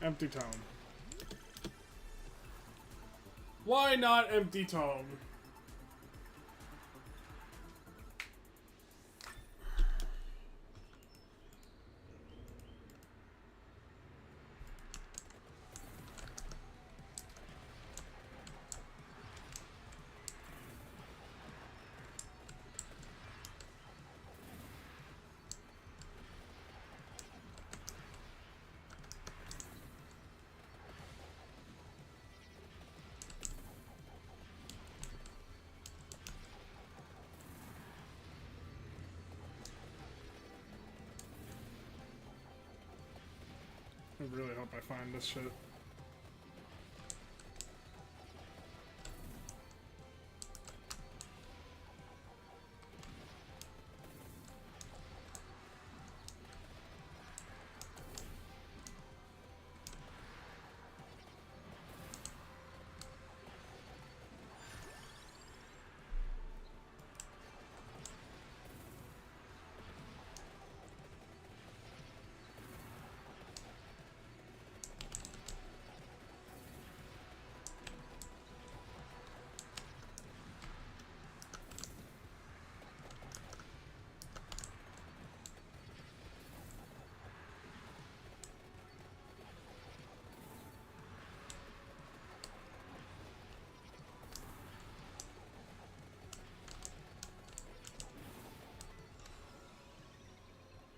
Empty tome. Why not empty tome? I really hope I find this shit.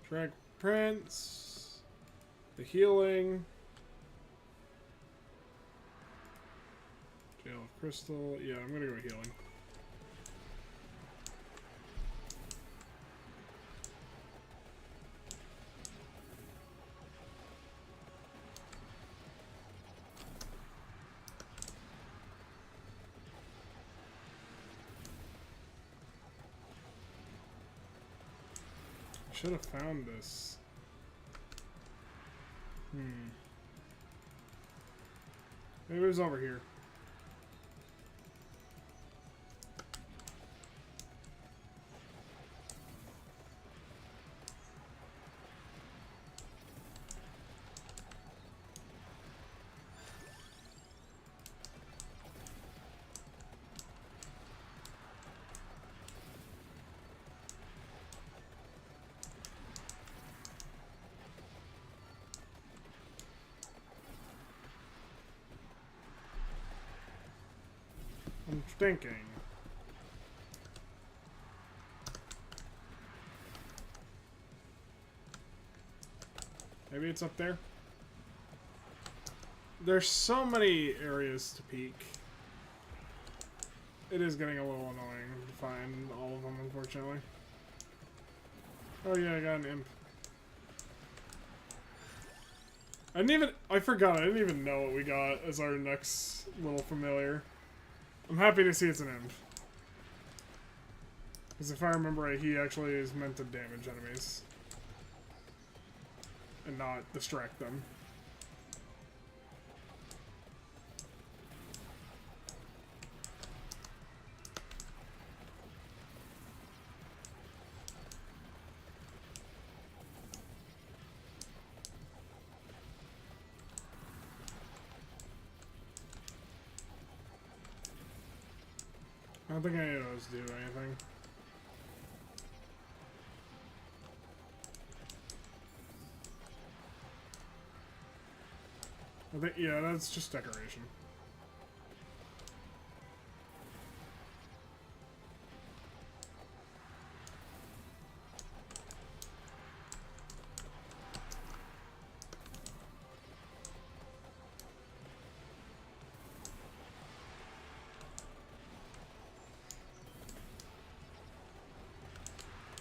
Drag Prince. The healing. Jail of Crystal. Yeah, I'm gonna go healing. should have found this. Maybe it was over here. I'm thinking. Maybe it's up there? There's so many areas to peek. It is getting a little annoying to find all of them, unfortunately. Oh yeah, I got an imp. I forgot, I didn't even know what we got as our next little familiar. I'm happy to see it's an imp. Because if I remember right, he actually is meant to damage enemies. And not distract them. I don't think any of those do anything. I think, yeah, that's just decoration.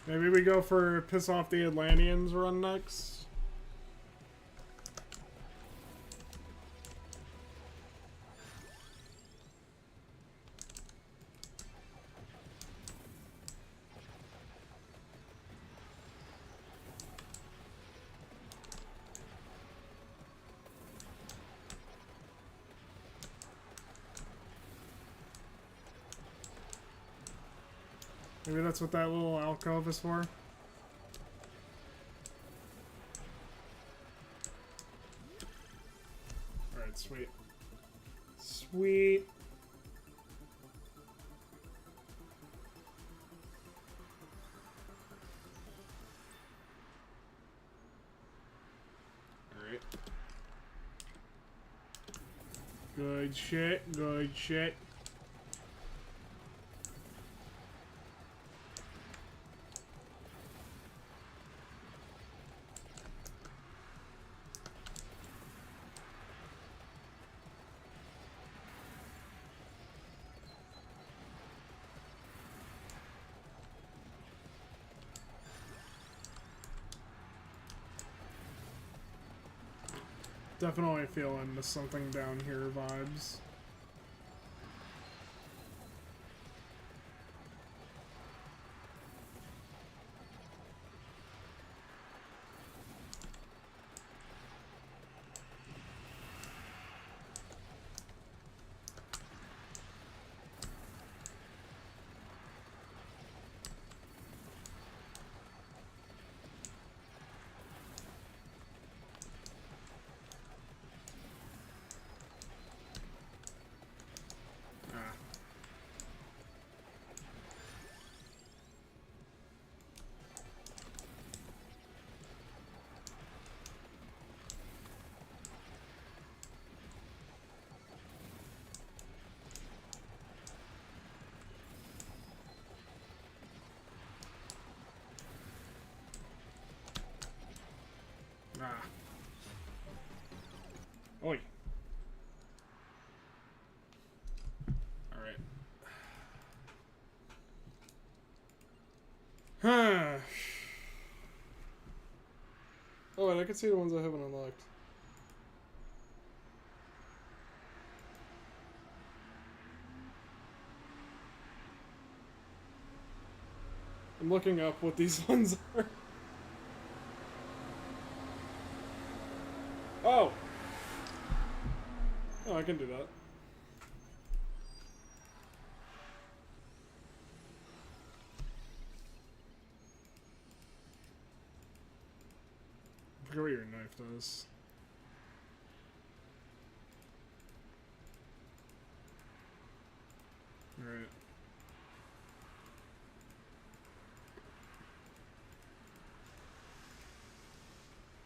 Maybe we go for piss off the Atlanteans run next. Maybe that's what that little alcove is for. Alright, sweet. Sweet. Alright. Good shit, good shit. Definitely feeling the something down here vibes. Ah. Oi. Alright. Huh. Oh, and I can see the ones I haven't unlocked. I'm looking up what these ones are. can do that. I forget what your knife does. Alright.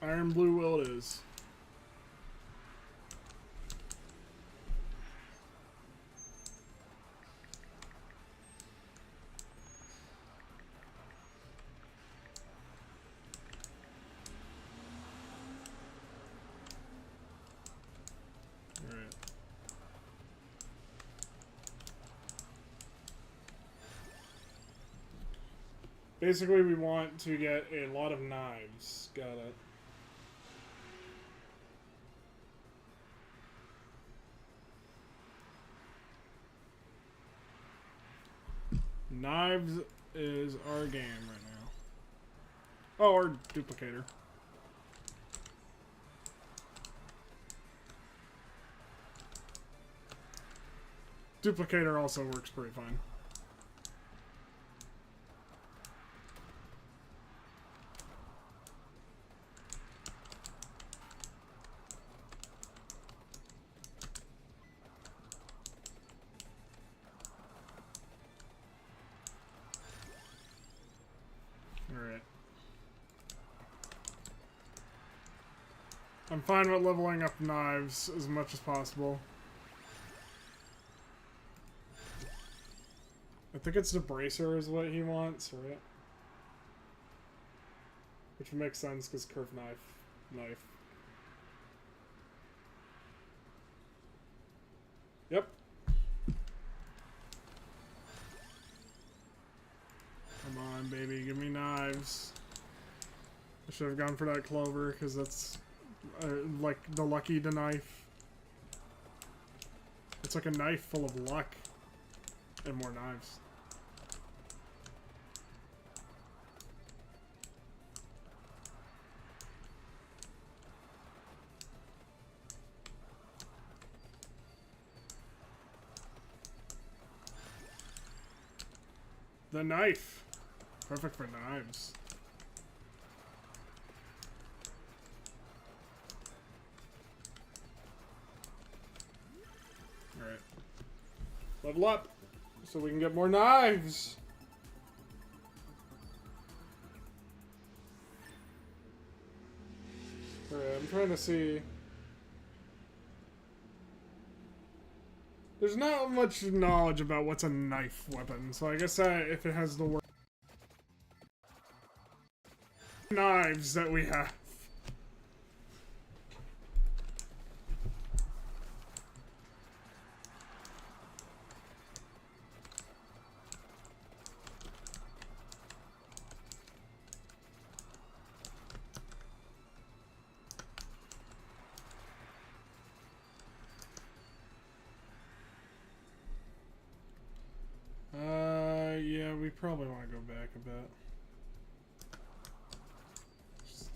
Iron Blue Will it is. Alright. Basically, we want to get a lot of knives. Got it. Knives is our game right now. Oh, or duplicator. Duplicator also works pretty fine. Alright. I'm fine with leveling up knives as much as possible. I think it's the bracer is what he wants, right? Which makes sense because curved knife. Yep. Come on, baby, give me knives. I should have gone for that clover because that's like the lucky to knife. It's like a knife full of luck and more knives. The knife. Perfect for knives. Alright. Level up so we can get more knives. Alright, I'm trying to see. There's not much knowledge about what's a knife weapon, so I guess if it has the word knives that we have. Yeah, we probably want to go back a bit.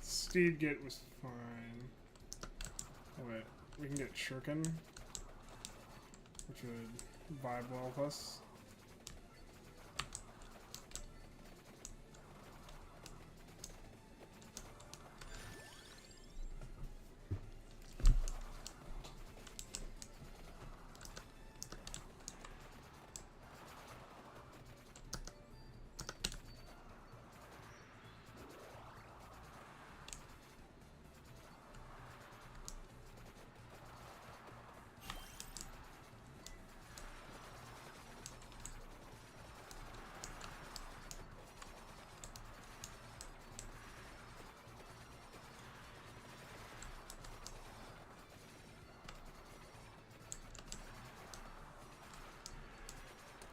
Steed Gate was fine. Oh wait, we can get Shuriken, which would vibe well with us.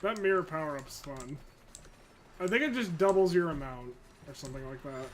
That mirror power-up's fun. I think it just doubles your amount, or something like that.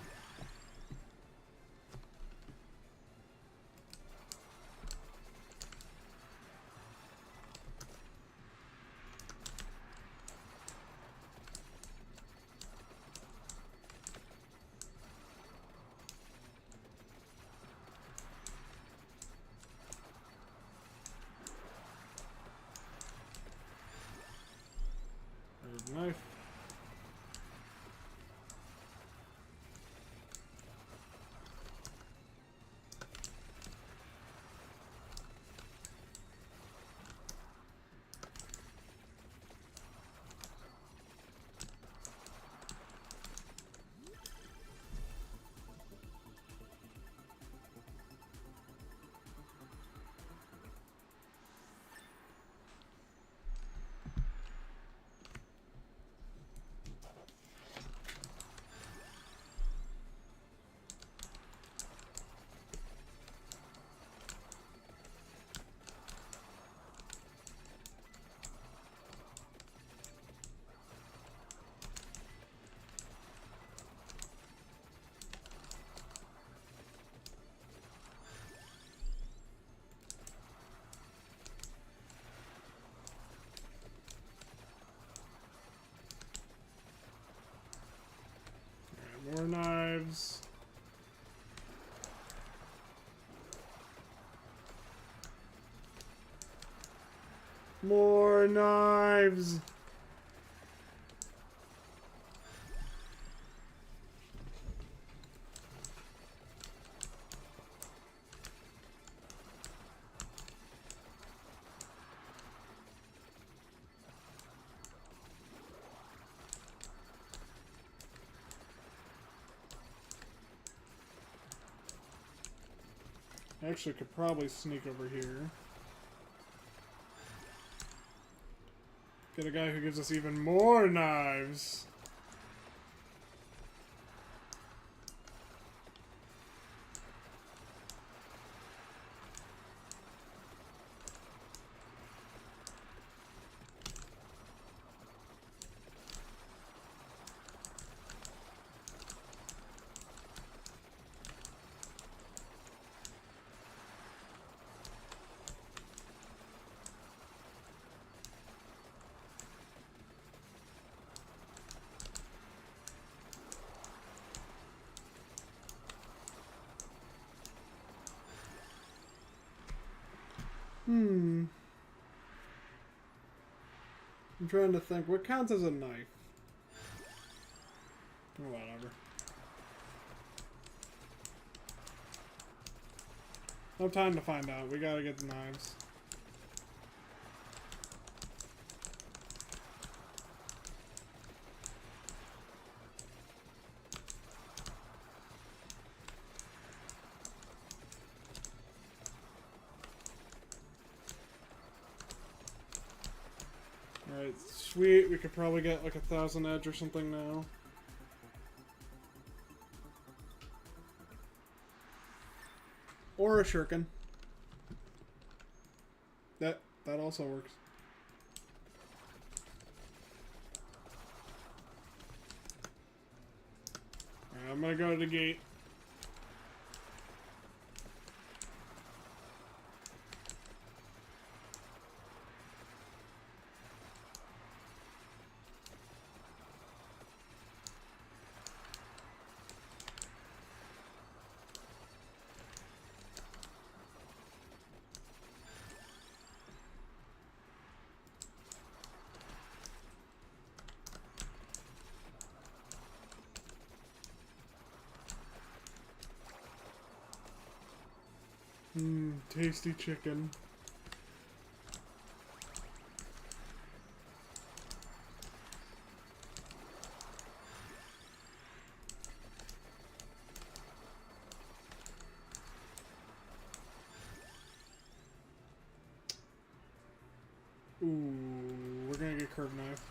More knives. More knives. Actually, could probably sneak over here. Get a guy who gives us even more knives. I'm trying to think. What counts as a knife? Oh, whatever. No time to find out. We gotta get the knives. Alright, sweet. We could probably get like 1,000 edge or something now. Or a shuriken. That also works. Alright, I'm gonna go to the gate. Tasty chicken. Ooh, we're gonna get curved knife.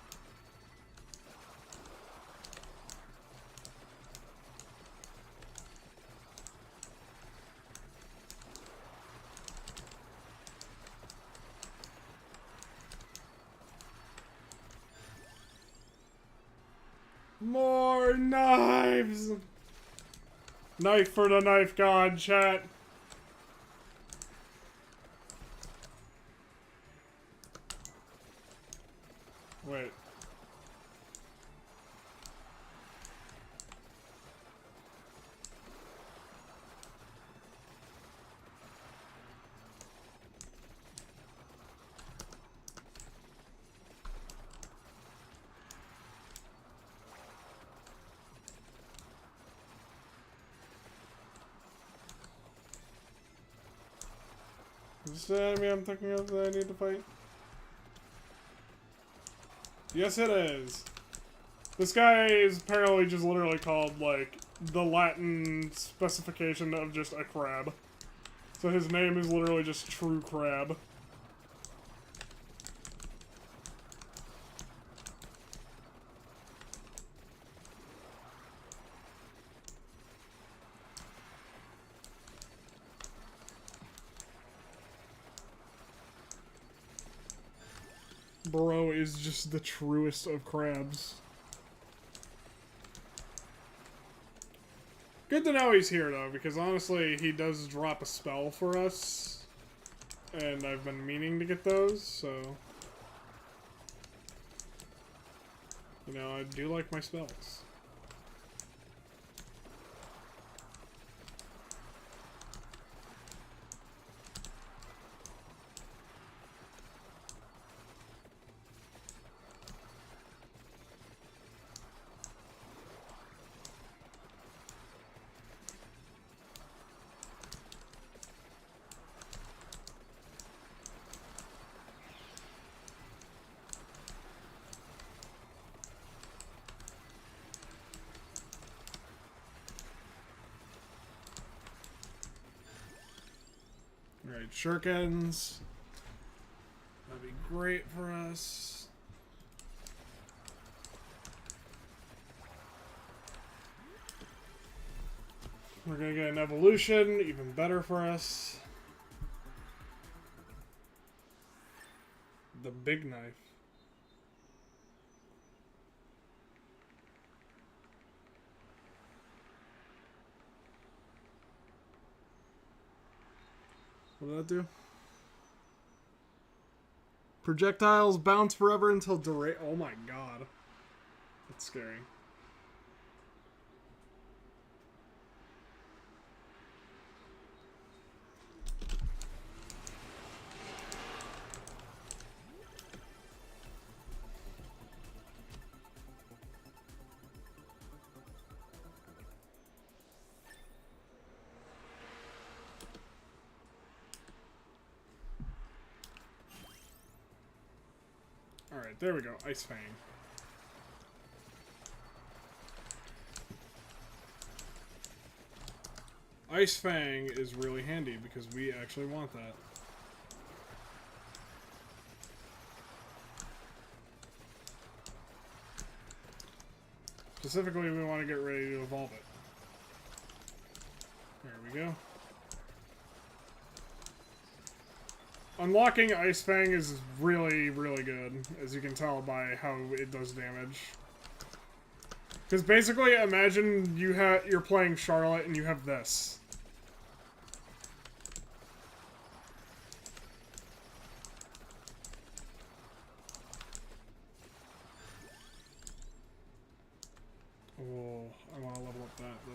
More knives! Knife for the knife god, chat. Wait. Is this the enemy I'm thinking of that I need to fight? Yes, it is. This guy is apparently just literally called, like, the Latin specification of just a crab. So his name is literally just True Crab. Bro is just the truest of crabs. Good to know he's here, though, because honestly, he does drop a spell for us. And I've been meaning to get those, so... You know, I do like my spells. Alright, shurikens. That'd be great for us. We're gonna get an evolution, even better for us. The big knife. What did that do? Projectiles bounce forever until duration. Oh my god. That's scary. Alright, there we go. Ice Fang. Ice Fang is really handy because we actually want that. Specifically, we want to get ready to evolve it. There we go. Unlocking Ice Fang is really, really good, as you can tell by how it does damage. Because basically, imagine you're playing Charlotte and you have this. Oh, I want to level up that though.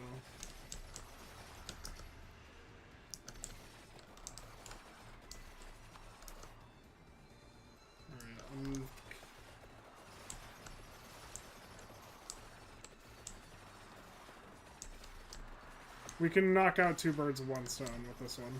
We can knock out two birds with one stone with this one.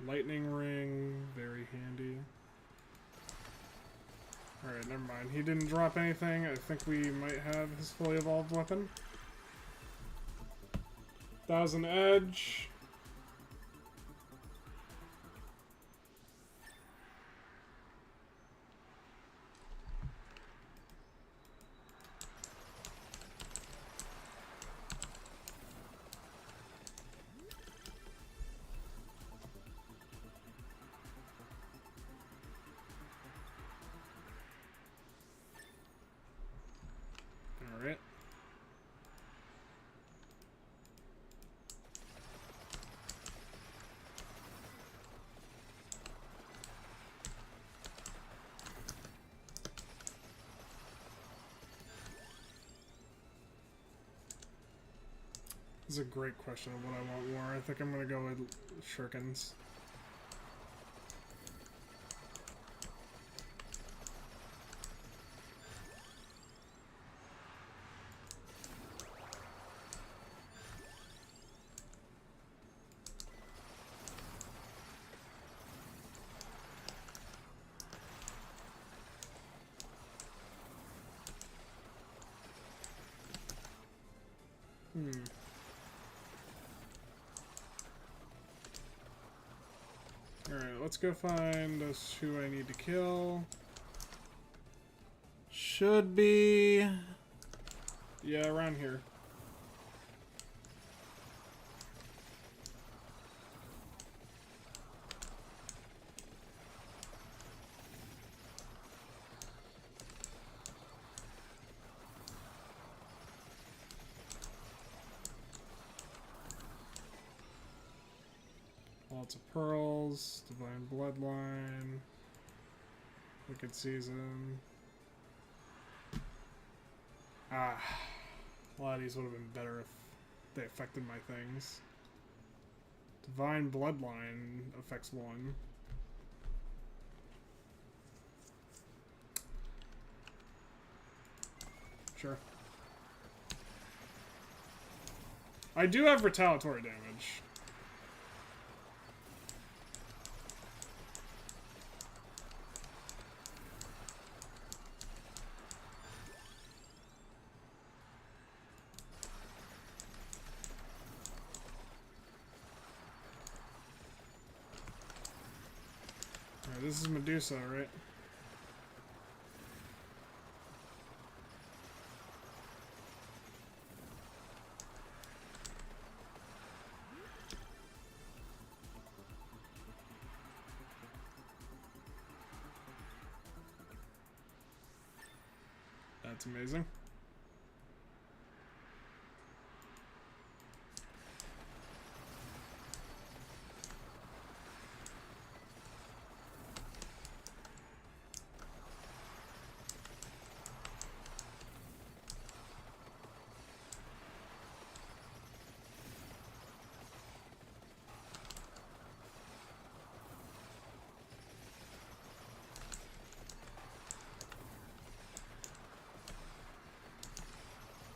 Lightning ring, very handy. Alright, never mind. He didn't drop anything. I think we might have his fully evolved weapon. 1000 edge. Alright. This is a great question of what I want more. I think I'm gonna go with shurikens. Alright, let's go find those two I need to kill. Should be... yeah, around here. Lots of pearls, divine bloodline. Wicked Season. Ah. A lot of these would have been better if they affected my things. Divine Bloodline affects 1. Sure. I do have retaliatory damage. Alright, this is Medusa, right? That's amazing.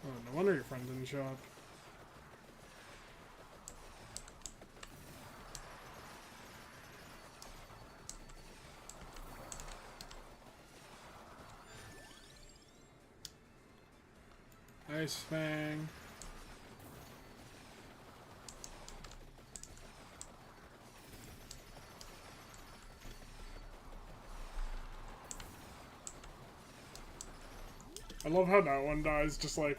Oh, no wonder your friend didn't show up. Ice Fang. I love how that one dies just like...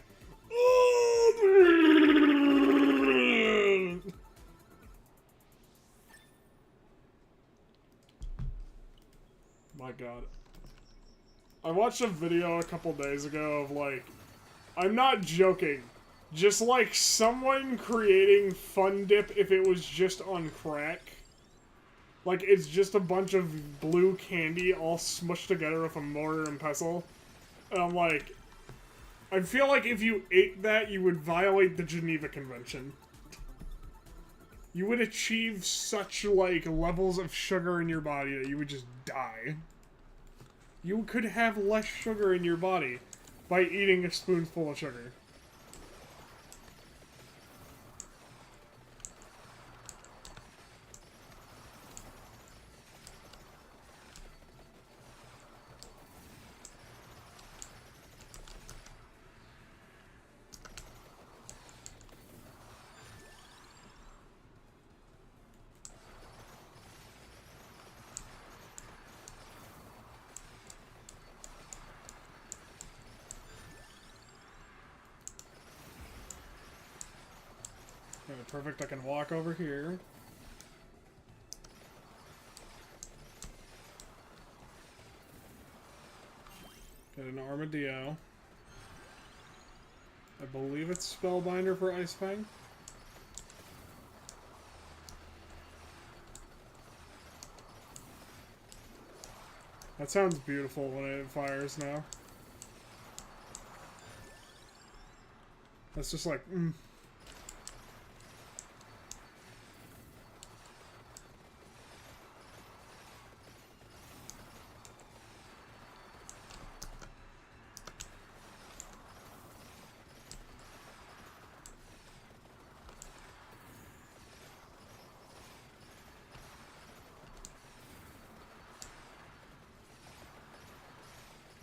My god. I watched a video a couple days ago of like... I'm not joking. Just like someone creating Fun Dip if it was just on crack. Like it's just a bunch of blue candy all smushed together with a mortar and pestle. And I'm like... I feel like if you ate that, you would violate the Geneva Convention. You would achieve such, like, levels of sugar in your body that you would just die. You could have less sugar in your body by eating a spoonful of sugar. Okay, perfect, I can walk over here. Get an Armadillo. I believe it's Spellbinder for Ice Fang. That sounds beautiful when it fires now. That's just like,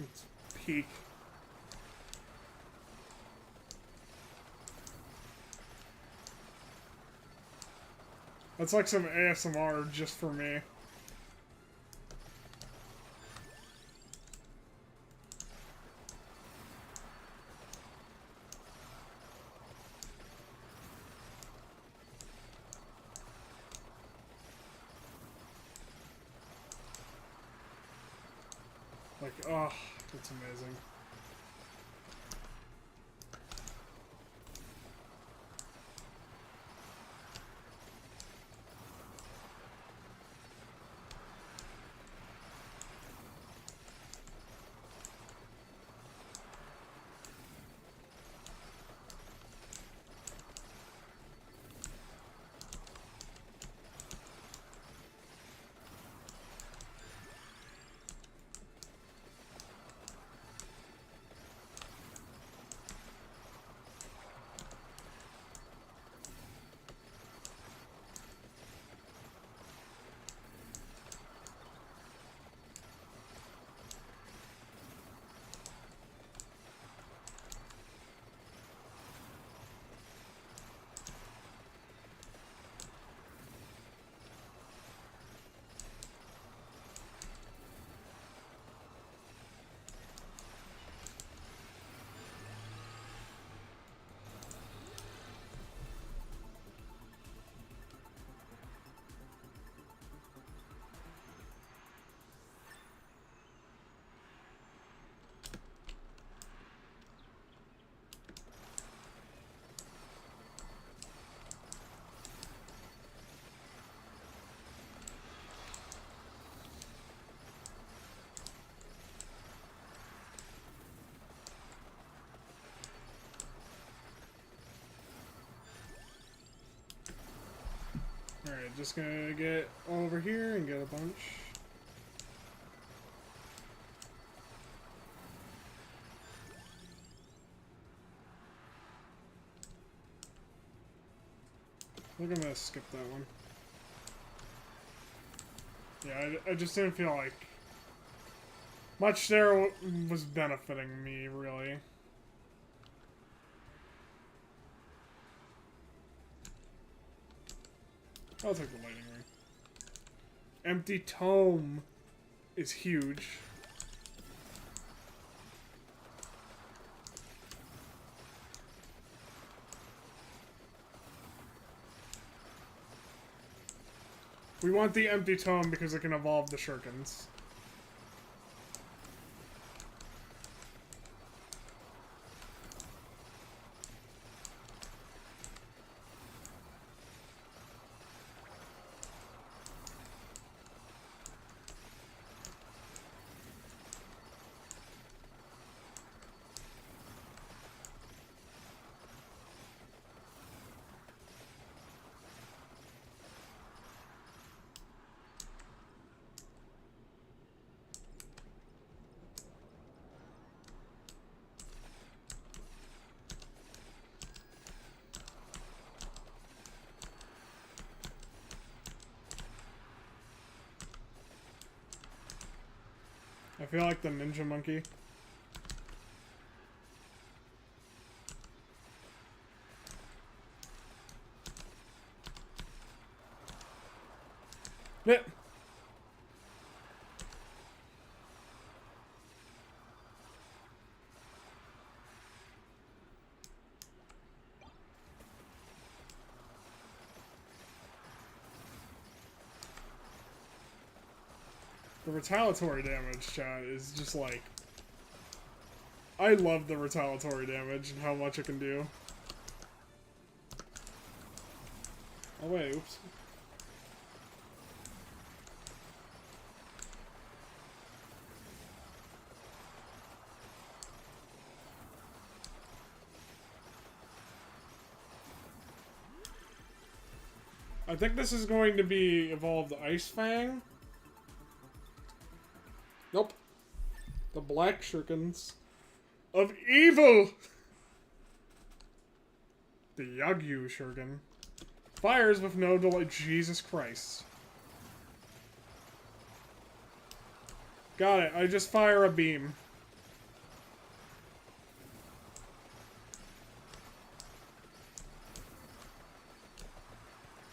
It's peak. That's like some ASMR just for me. Like, oh, that's amazing. just gonna get over here and get a bunch. I think I'm gonna skip that one. Yeah, I just didn't feel like much there was benefiting me, really. I'll take the lightning ring. Empty tome is huge. We want the empty tome because it can evolve the shurikens. I feel like the ninja monkey. Nip. The retaliatory damage, chat, is just like... I love the retaliatory damage and how much it can do. Oh wait, oops. I think this is going to be evolved Ice Fang. Nope. The Black Shurikens of Evil! The Yagyu Shuriken. Fires with no delay. Jesus Christ. Got it. I just fire a beam.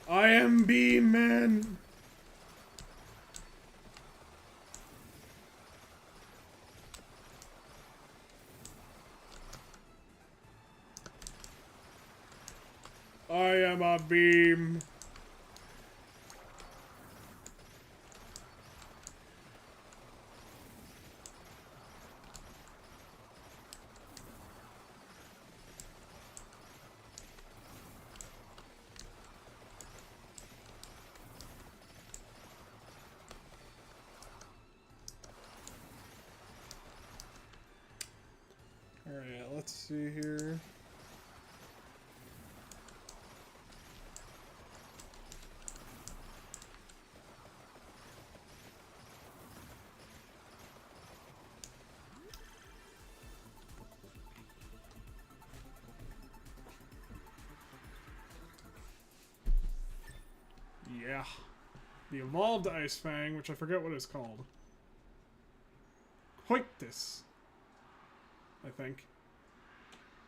I am Beam Man. I am a beam. Alright, let's see here. Yeah. The evolved Ice Fang, which I forget what it's called. Coictus. I think.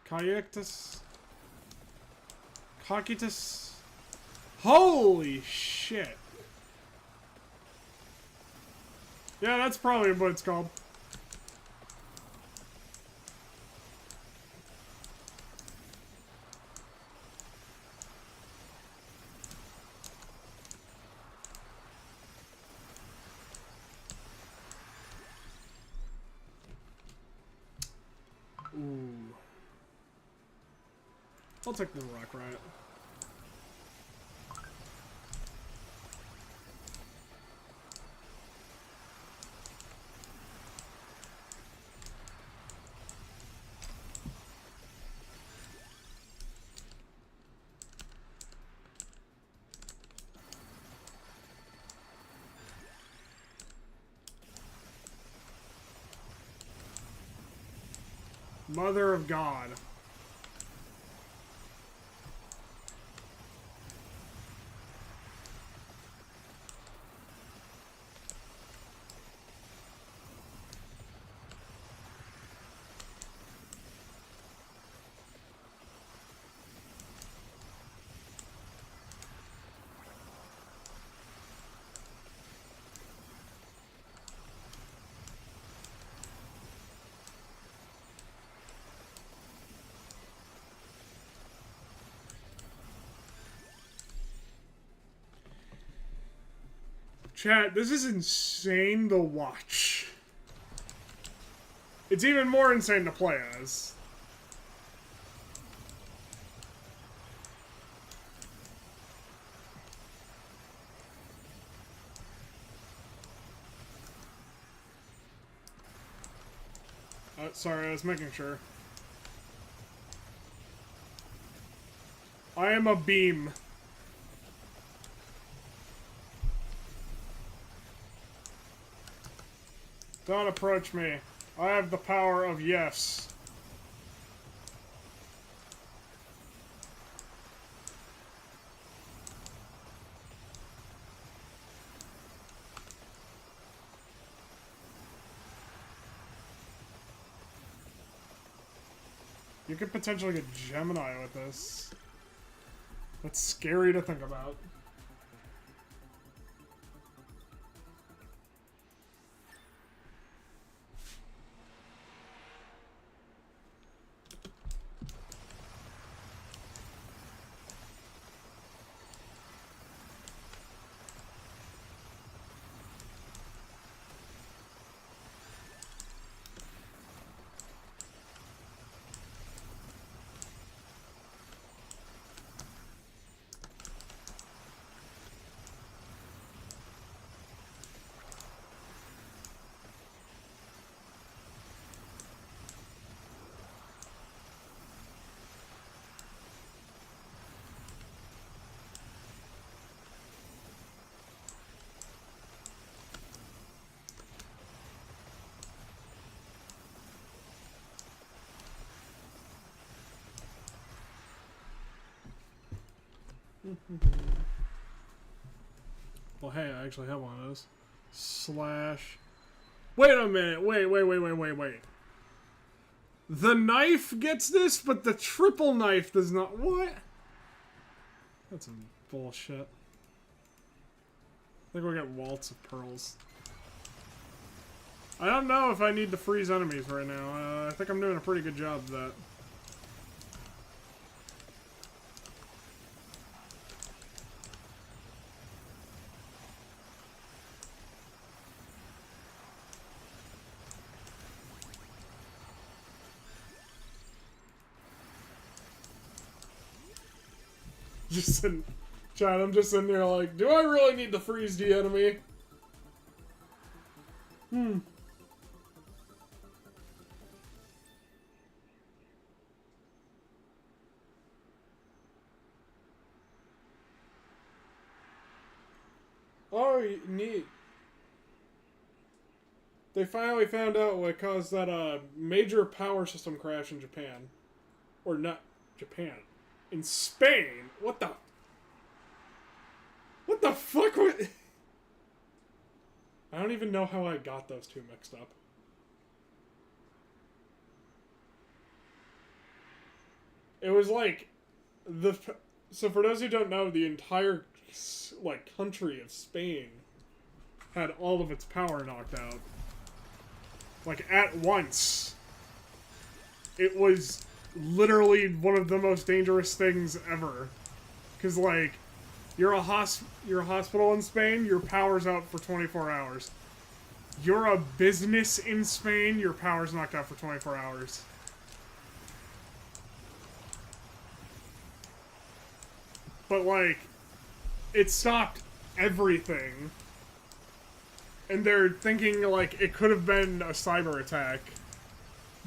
Kayectus. Cocytus. Holy shit. Yeah, that's probably what it's called. Ooh. I'll take the Rock Riot. Mother of God. Chat, this is insane to watch. It's even more insane to play as. Sorry, I was making sure. I am a beam. Don't approach me. I have the power of yes. You could potentially get Gemini with this. That's scary to think about. Well, hey, I actually have one of those. Slash. Wait a minute. Wait. The knife gets this, but the triple knife does not. What? That's some bullshit. I think we'll get Waltz of Pearls. I don't know if I need to freeze enemies right now. I think I'm doing a pretty good job of that. Just sitting, Chad, I'm just sitting there like, do I really need to freeze the enemy? Oh, neat. They finally found out what caused that major power system crash in Japan. Or not Japan. In Spain? What the fuck was... I don't even know how I got those two mixed up. It was like... So for those who don't know, the entire, like, country of Spain had all of its power knocked out. Like, at once. It was literally one of the most dangerous things ever. Because, like, you're a hospital in Spain, your power's out for 24 hours. You're a business in Spain, your power's knocked out for 24 hours. But, like, it stopped everything. And they're thinking, like, it could have been a cyber attack.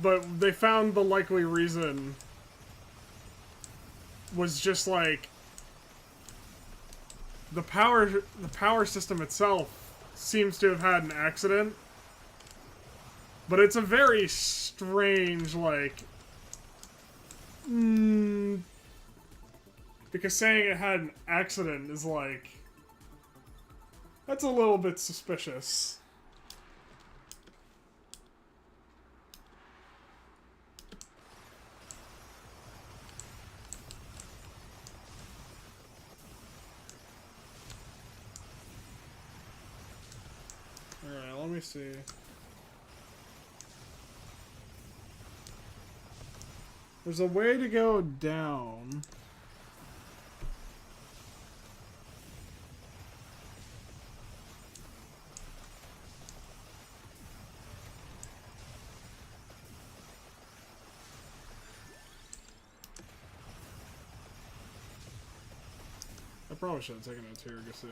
But they found the likely reason was just, like, the power system itself seems to have had an accident. But it's a very strange, like, Because saying it had an accident is like... That's a little bit suspicious. Alright, let me see. There's a way to go down. I probably should have taken a Tiragasu.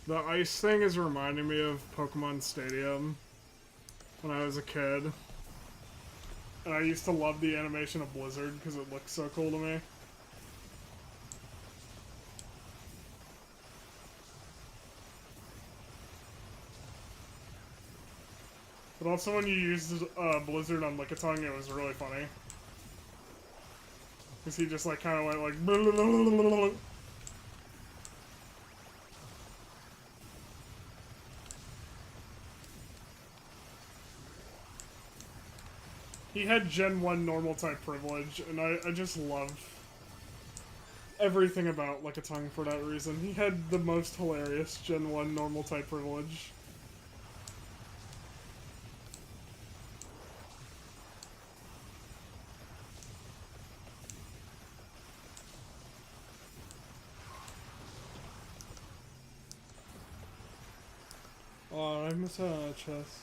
The ice thing is reminding me of Pokemon Stadium when I was a kid. And I used to love the animation of Blizzard because it looked so cool to me. But also when you used Blizzard on Lickitung, it was really funny. Because he just like kind of went like... Blah, blah, blah, blah, blah. He had Gen 1 normal type privilege, and I just love everything about Lickitung for that reason. He had the most hilarious Gen 1 normal type privilege. Oh, I missed out on a chest.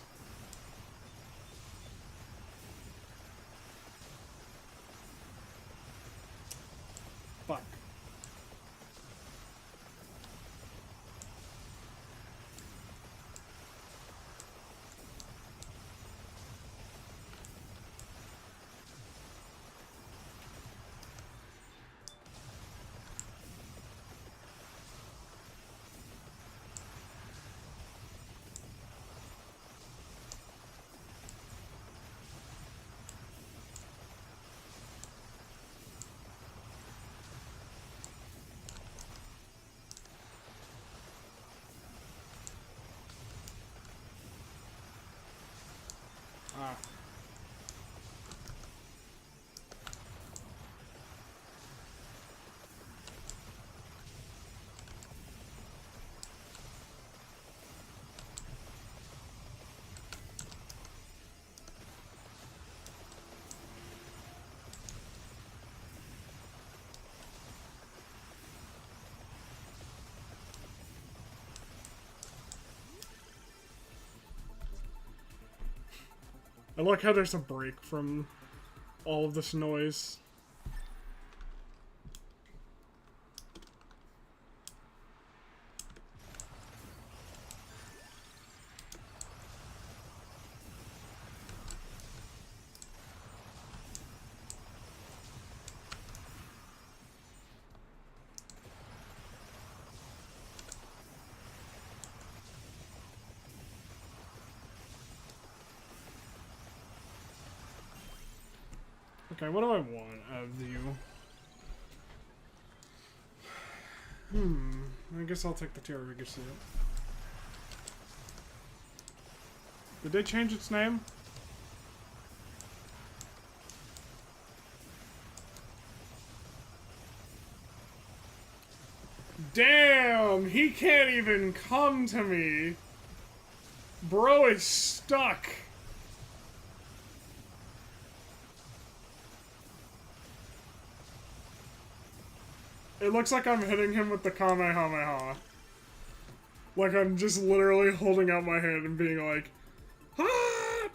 Fuck. Ah. I like how there's a break from all of this noise. Okay, what do I want out of you? I guess I'll take the Tiragasu. Did they change its name? Damn! He can't even come to me! Bro is stuck! It looks like I'm hitting him with the Kamehameha. Like I'm just literally holding out my hand and being like, ah!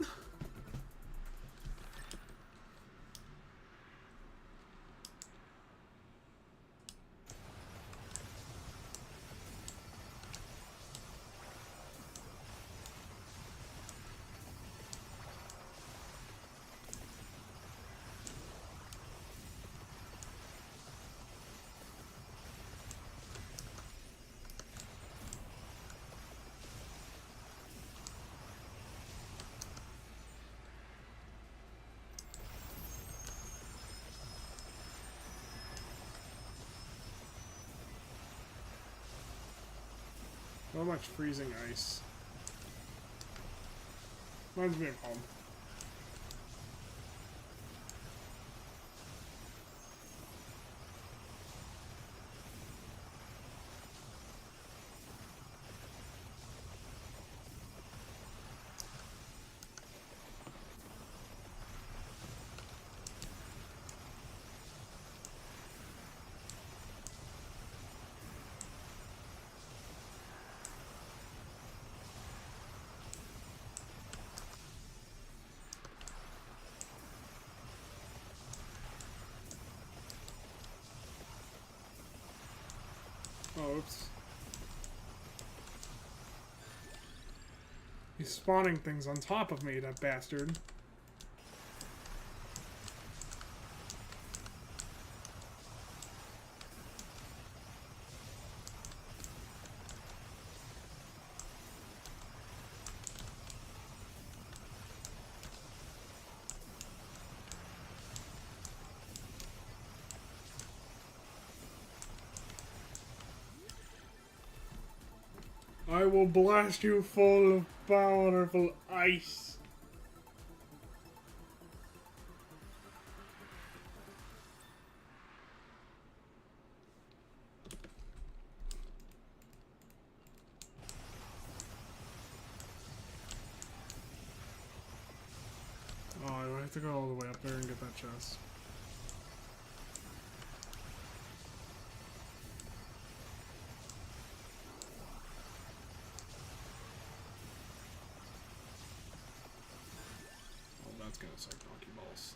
So much freezing ice. Reminds me of home. Oh, oops. He's spawning things on top of me, that bastard. I will blast you full of powerful ice. Oh, I have to go all the way up there and get that chest. Oh, that's gonna suck donkey balls.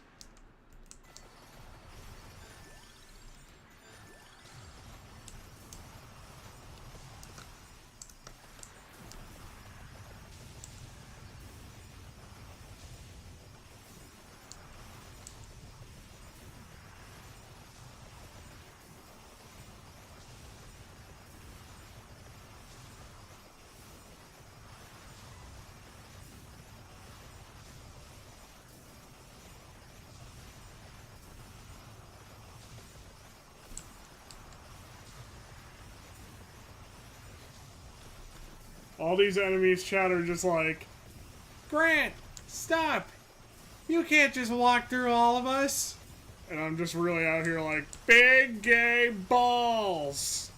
All these enemies chat are just like, Grant, stop! You can't just walk through all of us! And I'm just really out here like, big gay balls!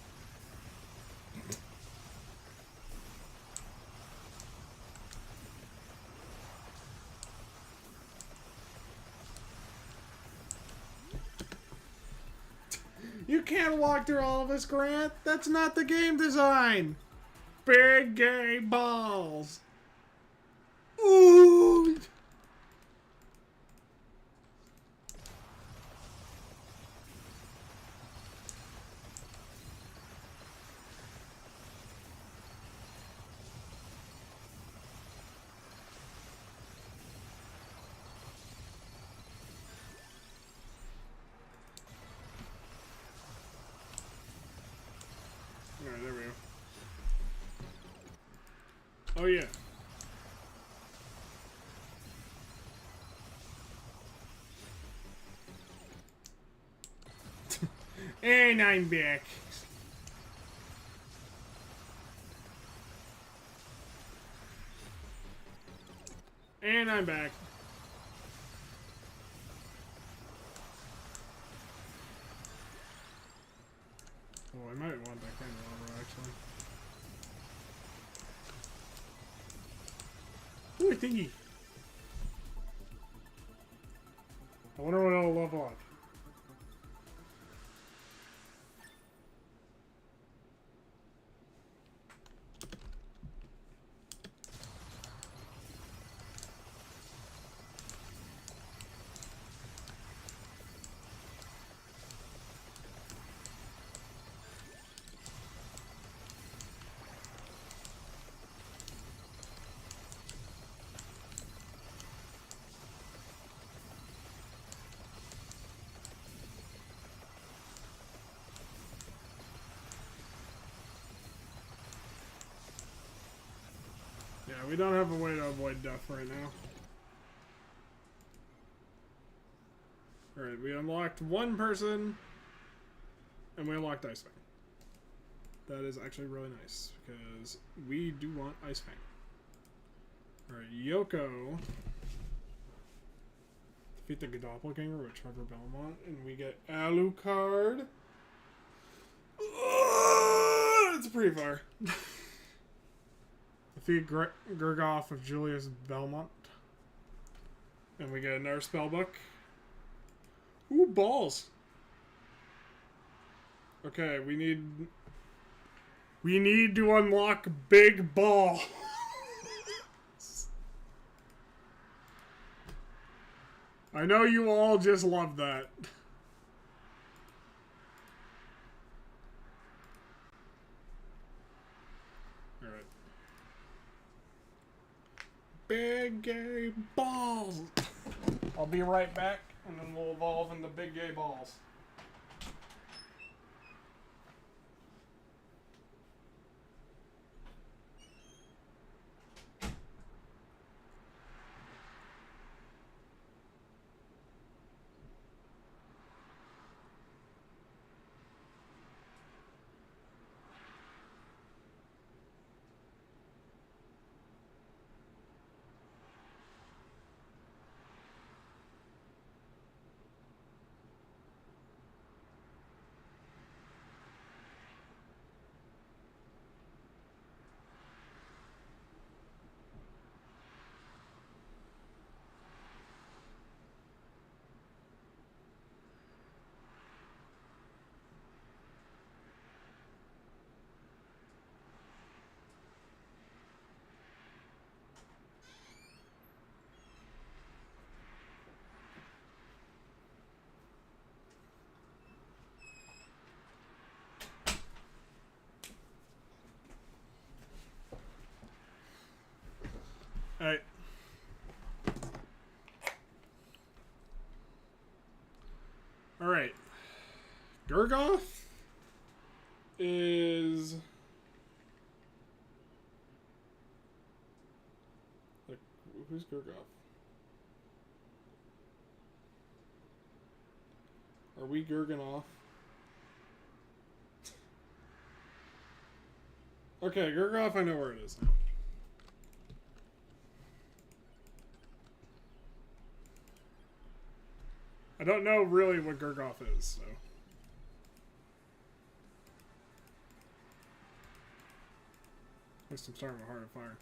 You can't walk through all of us, Grant! That's not the game design! Big gay balls! Ooh! Alright, there we go. Oh yeah. And I'm back. And I'm back. Oh, I might want that kind of armor, actually. Ooh, a thingy. I wonder what it'll level up. Yeah, we don't have a way to avoid death right now. Alright, we unlocked one person, and we unlocked Iceman. That is actually really nice, because we do want Ice Fang. Alright, Yoko. Defeat the Doppelganger with Trevor Belmont, and we get Alucard. It's pretty far. Defeat Gurgoff of Julius Belmont. And we get another spellbook. Ooh, balls. Okay, we need to unlock Big Ball. I know you all just love that. Alright. Big gay balls. I'll be right back, and then we'll evolve into big gay balls. Alright. Alright. Gurgoff is... Like, who's Gurgoff? Are we Gurgonoff? Okay, Gurgoff, I know where it is now. I don't know really what Gurgoff is, so... At least I'm starting with Heart of Fire.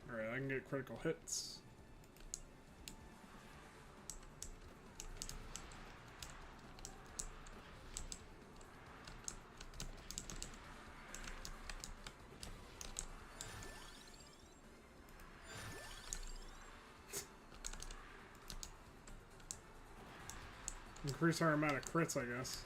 Alright, I can get critical hits. Increase our amount of crits, I guess.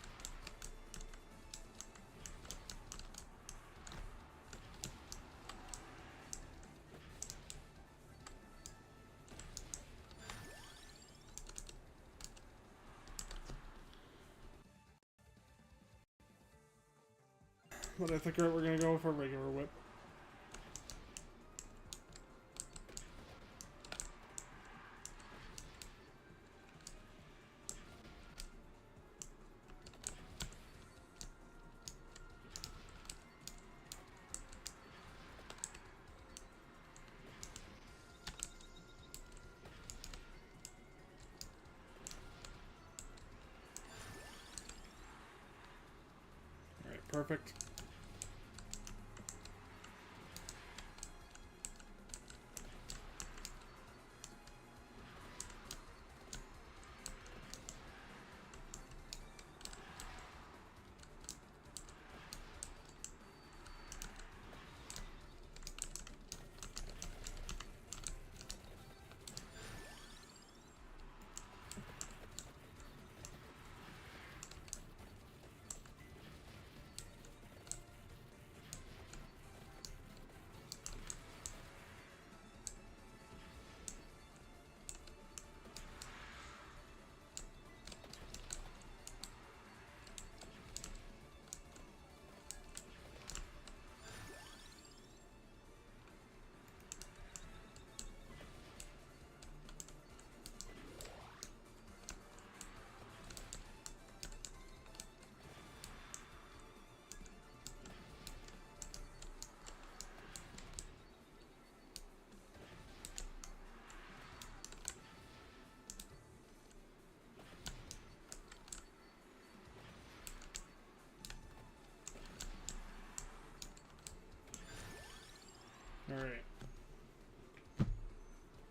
But I think we're gonna go for a regular whip. Alright, perfect.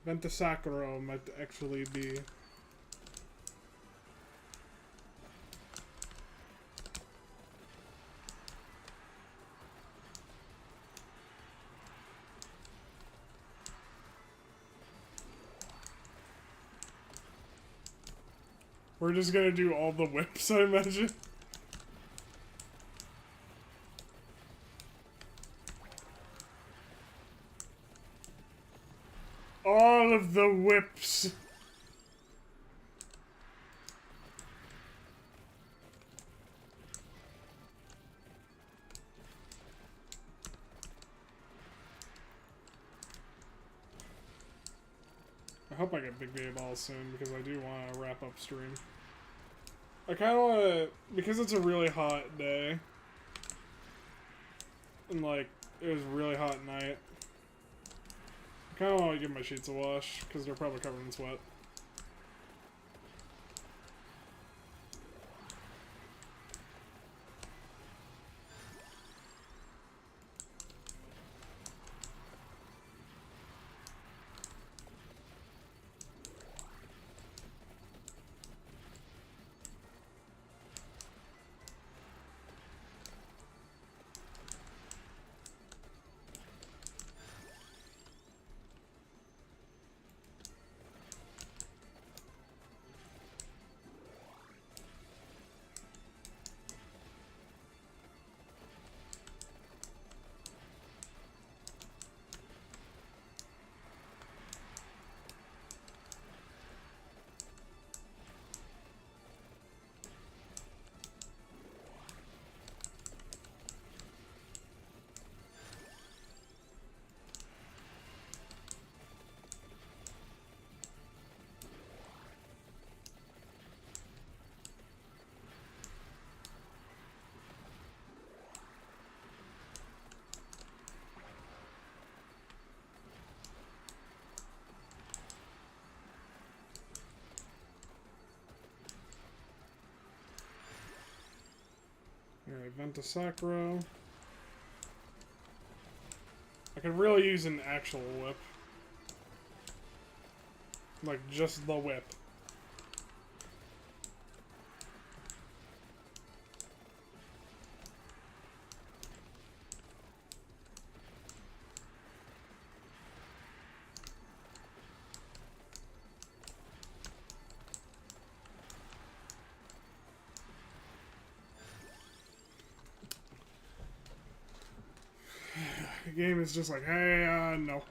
Ventisacro might actually be... We're just gonna do all the whips, I imagine. All of the whips. I hope I get big BA balls soon because I do want to wrap up stream. I kind of want to, because it's a really hot day, and like, it was a really hot night, I kind of want to give my sheets a wash because they're probably covered in sweat. Alright, Ventisacro. I could really use an actual whip. Like, just the whip. The game is just like, hey, no.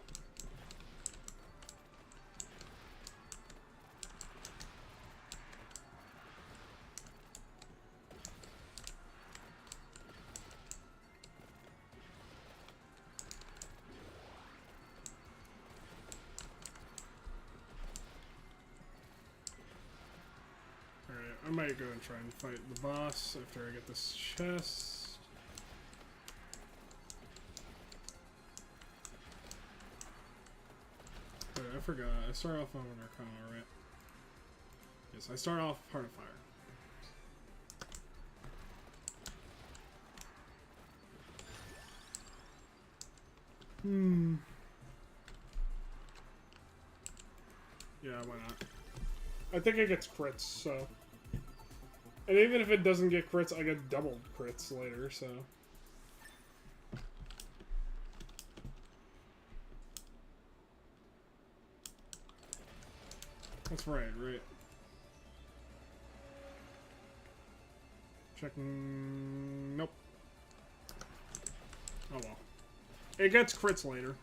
Alright, I might go and try and fight the boss after I get this chest. I forgot. I start off on Arcana, right? Yes, I start off Heart of Fire. Yeah, why not? I think it gets crits, so... And even if it doesn't get crits, I get doubled crits later, so... That's right. Checking... Nope. Oh well. It gets crits later.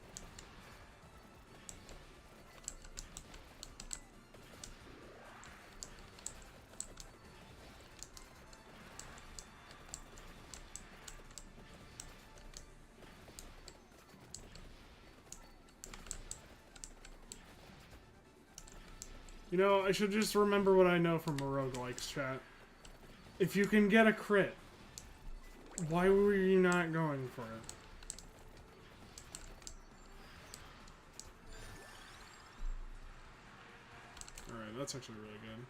You know, I should just remember what I know from a roguelikes chat. If you can get a crit, why were you not going for it? Alright, that's actually really good.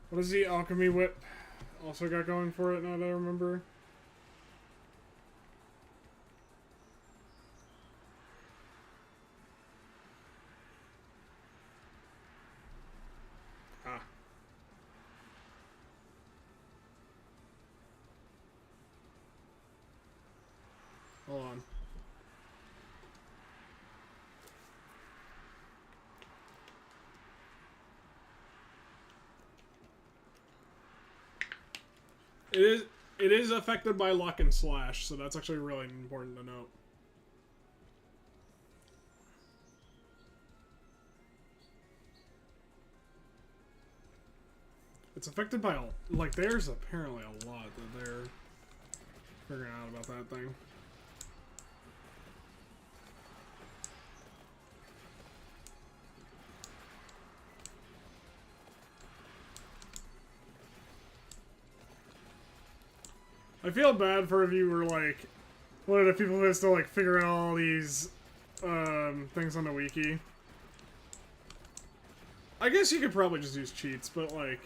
What does the Alchemy Whip also got going for it, now that I remember? It is affected by luck and slash, so that's actually really important to note. It's affected by, like, there's apparently a lot that they're figuring out about that thing. I feel bad for if you were, like, one of the people who has to, like, figure out all these, things on the wiki. I guess you could probably just use cheats, but, like...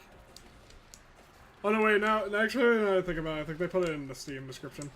Oh, no, wait, now that I think about it, I think they put it in the Steam description.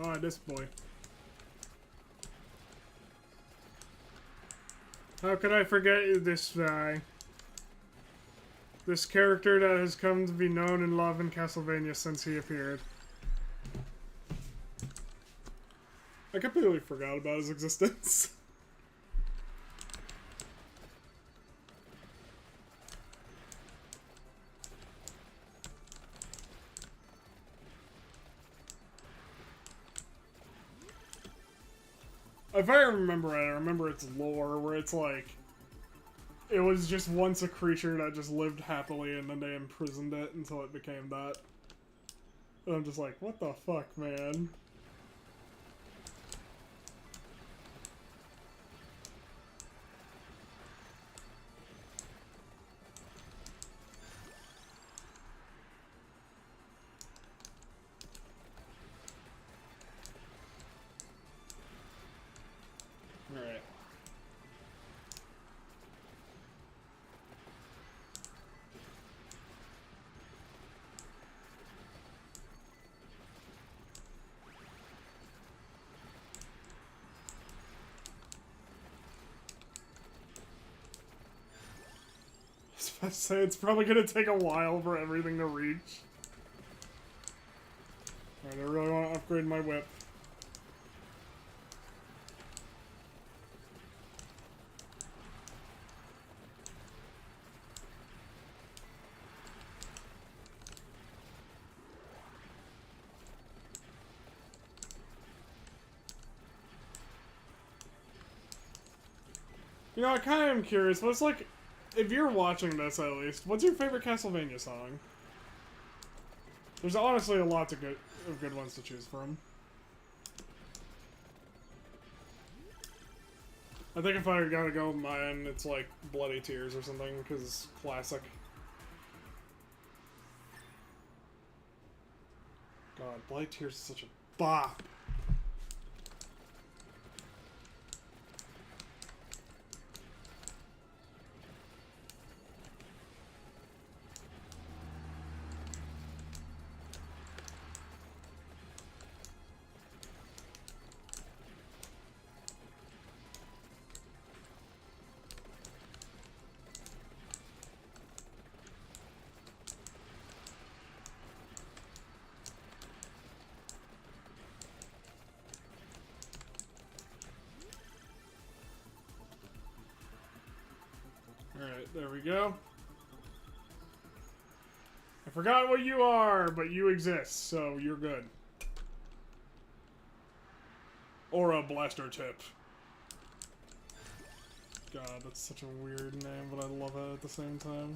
Oh, this boy. How could I forget this guy? This character that has come to be known and loved in Castlevania since he appeared. I completely forgot about his existence. If I remember right, I remember its lore where it's like it was just once a creature that just lived happily and then they imprisoned it until it became that. And I'm just like, what the fuck, man? Alright. I was about to say, it's probably gonna take a while for everything to reach. Alright, I really want to upgrade my whip. You know, I kind of am curious, but it's like, if you're watching this at least, what's your favorite Castlevania song? There's honestly a lot of good ones to choose from. I think if I gotta go with mine, it's like Bloody Tears or something, because it's classic. God, Bloody Tears is such a bop. Alright, there we go. I forgot what you are, but you exist, so you're good. Or a blaster tip. God, that's such a weird name, but I love it at the same time.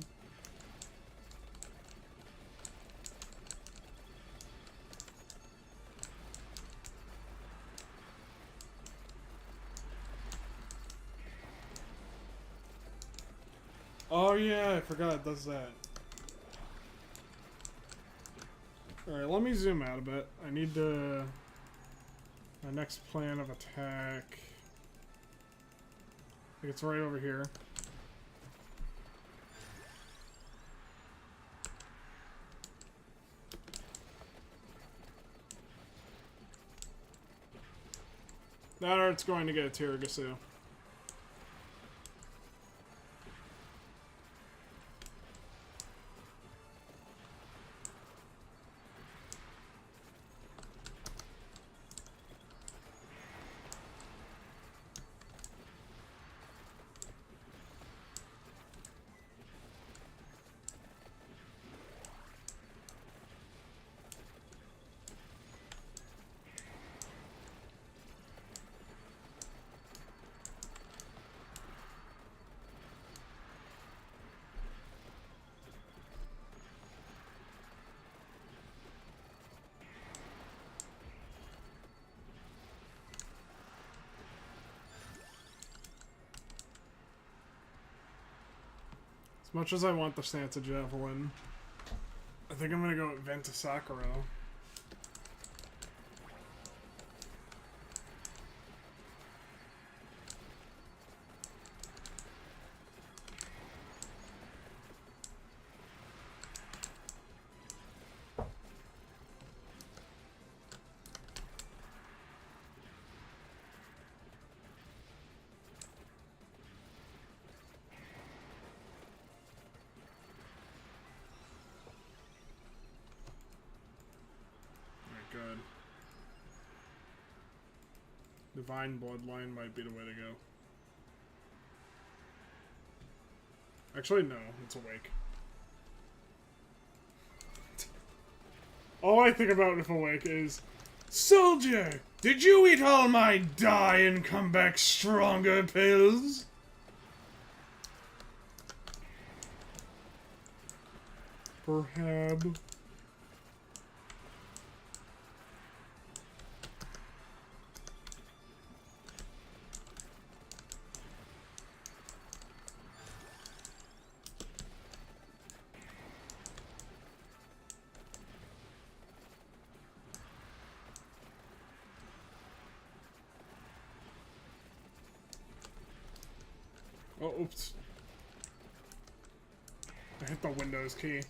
Oh yeah, I forgot it does that. Alright, let me zoom out a bit. I need to... My next plan of attack... I think it's right over here. That or it's going to get a Tiragasu. As much as I want the Santa Javelin, I think I'm gonna go with Venta Sakura. Good. Divine Bloodline might be the way to go. Actually, no. It's Awake. All I think about with Awake is... Soldier! Did you eat all my die and come back stronger pills? Perhaps. Oh, oops. I hit the Windows key.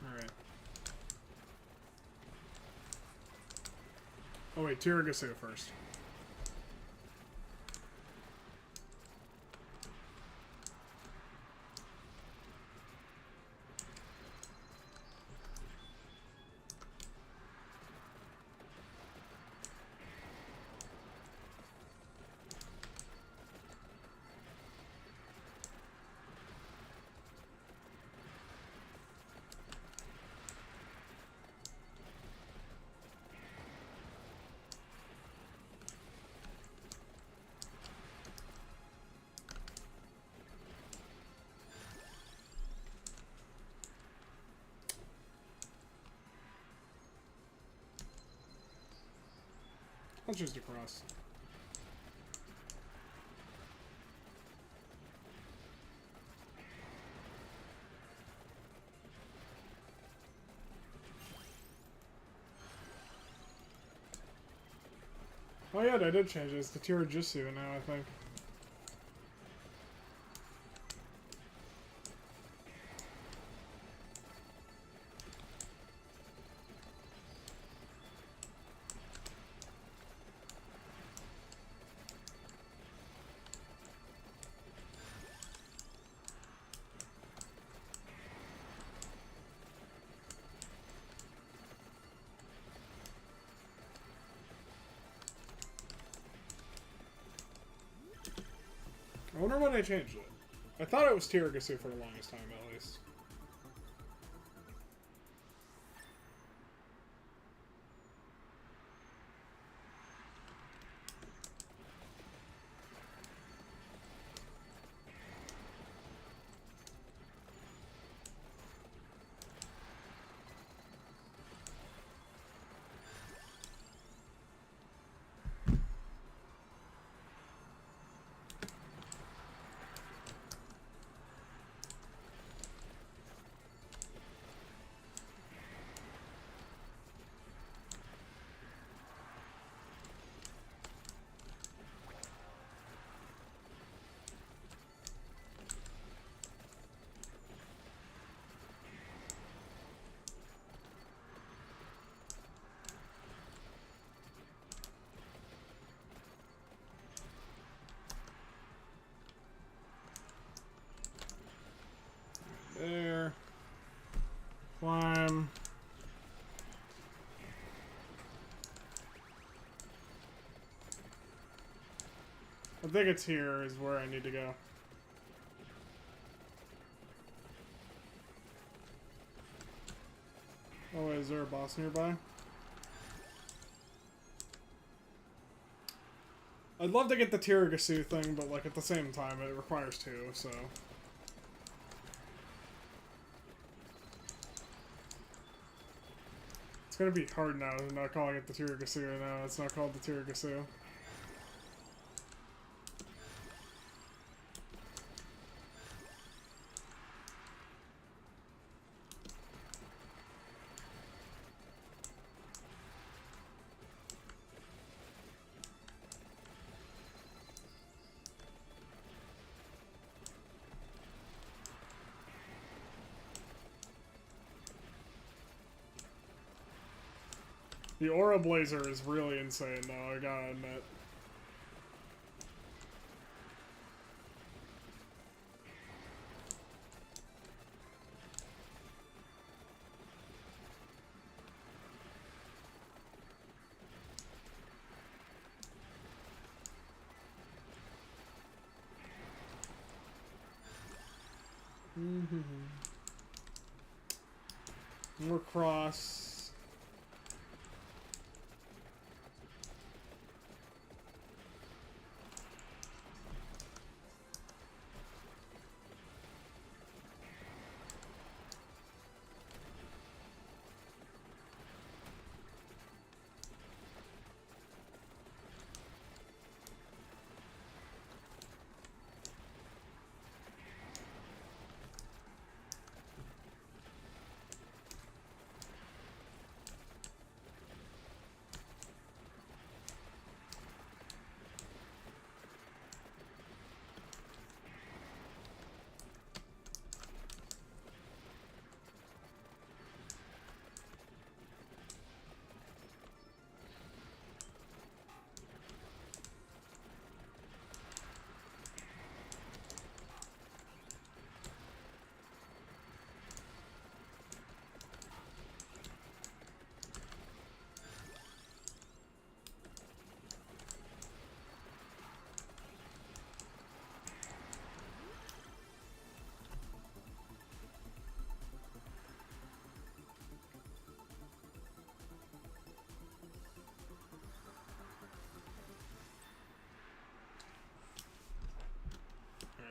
Alright. Oh wait, Tiragasu first. I'll choose to cross. Oh yeah, they did change it. It's the Tirajitsu now, I think. I wonder when they changed it. I thought it was Tiragasu for the longest time, at least. There. Climb. I think it's here is where I need to go. Oh, wait, is there a boss nearby? I'd love to get the Tiragasu thing, but like at the same time it requires two, so... It's gonna be hard now, not calling it the Tiragasu. No, it's not called the Tiragasu. The Aura Blazer is really insane, though, I gotta admit. More cross.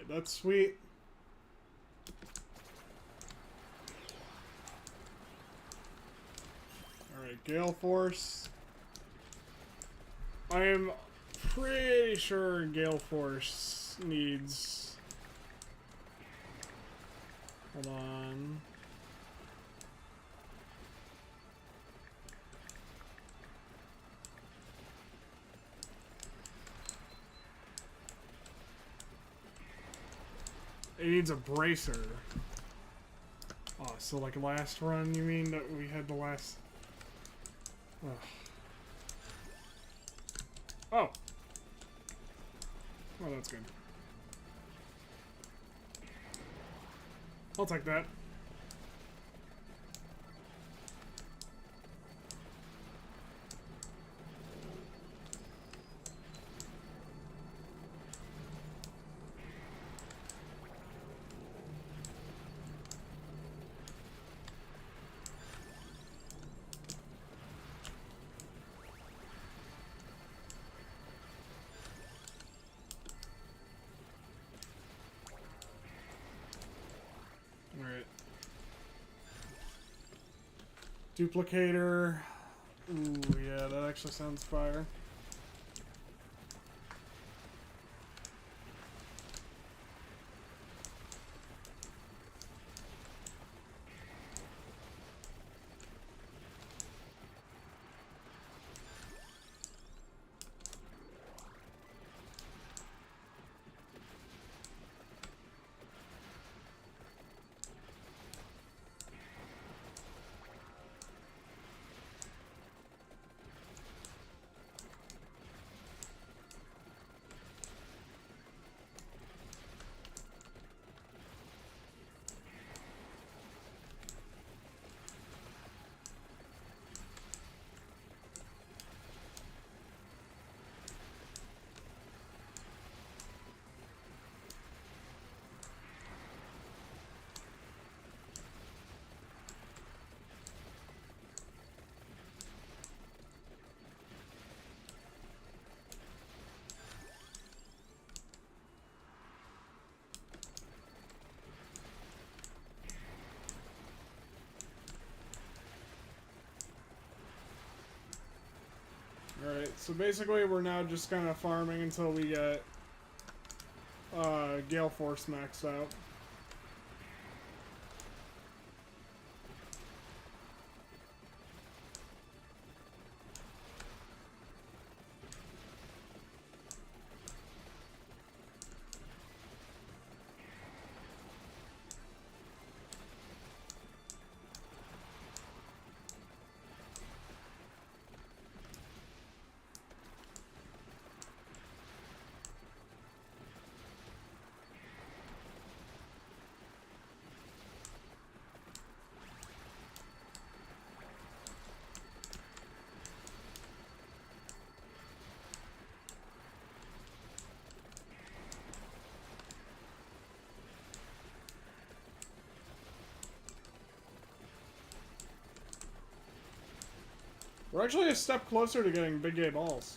That's sweet. Alright, Gale Force. I am pretty sure Gale Force needs... Hold on. It needs a bracer. Oh, so like last run, you mean that we had the last... Ugh. Oh! Oh, that's good. I'll take that. Duplicator. Ooh, yeah, that actually sounds fire. Alright, so basically we're now just kind of farming until we get Gale Force maxed out. We're actually a step closer to getting big gay balls.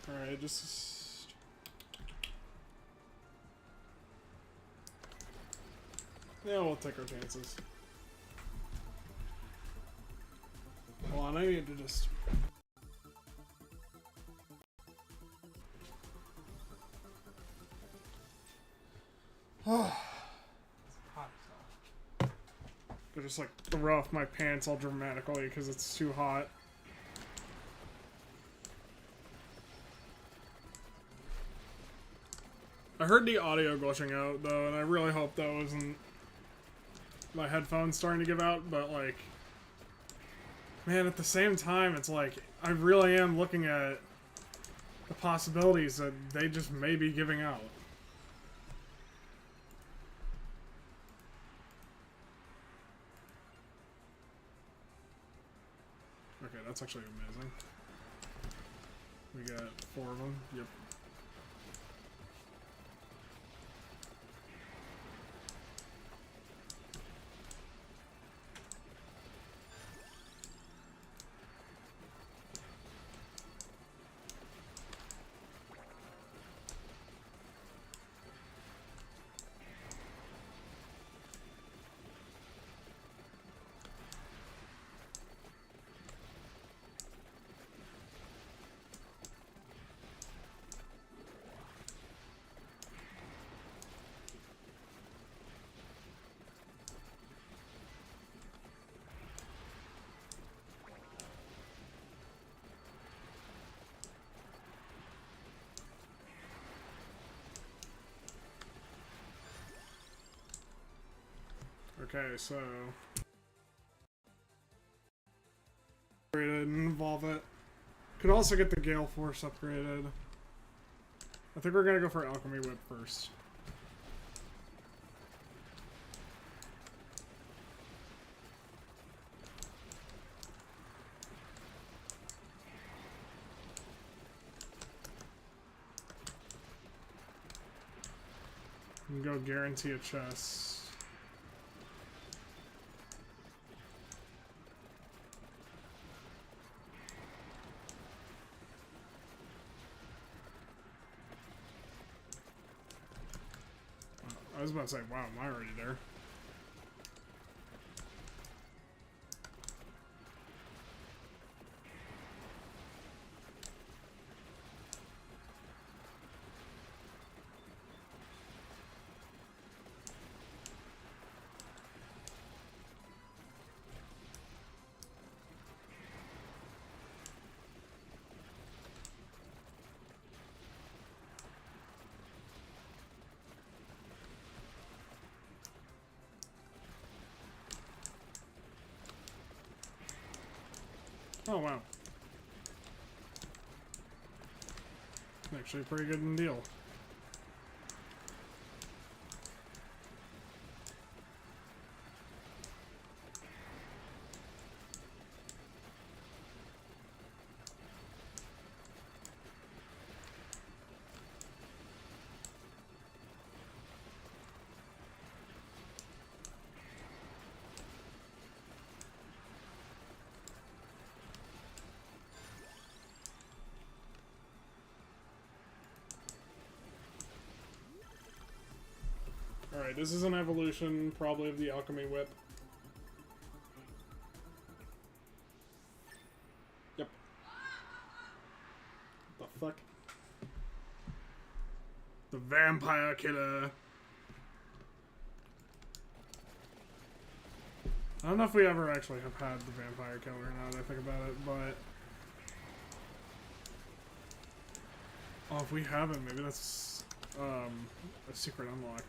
Alright, just... Yeah, we'll take our chances. Hold on, I need to just... I just like throw off my pants all dramatically because it's too hot. I heard the audio glitching out though, and I really hope that wasn't my headphones starting to give out, but like, man, at the same time, it's like, I really am looking at the possibilities that they just may be giving out. Okay, that's actually amazing. We got 4 of them. Yep. Okay, so upgraded and evolve it. Could also get the Gale Force upgraded. I think we're gonna go for Alchemy Whip first. And go guarantee a chest. I was about to say, wow, am I already there? Oh, wow. Actually a pretty good deal. Alright, this is an evolution, probably, of the Alchemy Whip. Yep. What the fuck? The Vampire Killer. I don't know if we ever actually have had the Vampire Killer now that I think about it, but... Oh, if we haven't, maybe that's a secret unlock.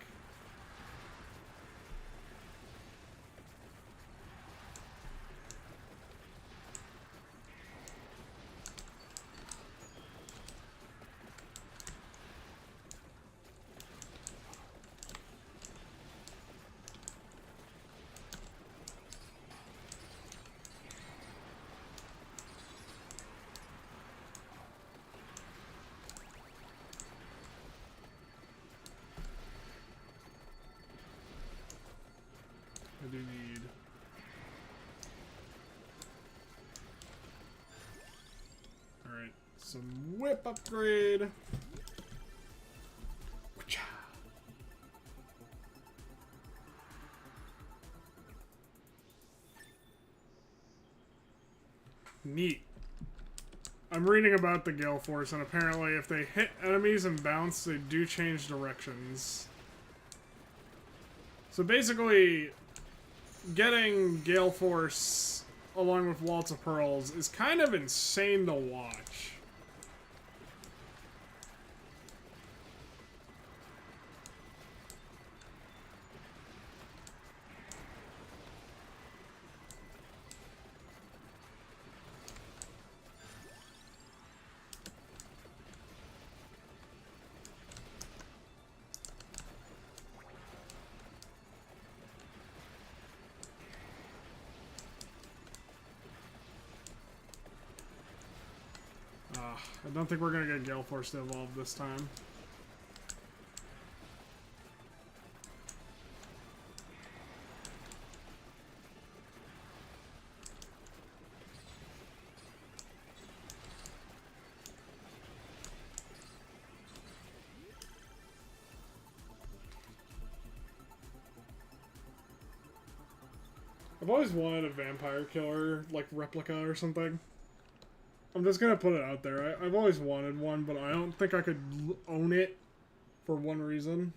I do need... Alright, some whip upgrade. Neat. I'm reading about the Gale Force, and apparently if they hit enemies and bounce, they do change directions. So basically, getting Gale Force along with Waltz of Pearls is kind of insane to watch. I don't think we're gonna get Gale Force to evolve this time. I've always wanted a vampire killer, like, replica or something. I'm just gonna put it out there. I've always wanted one, but I don't think I could own it for one reason.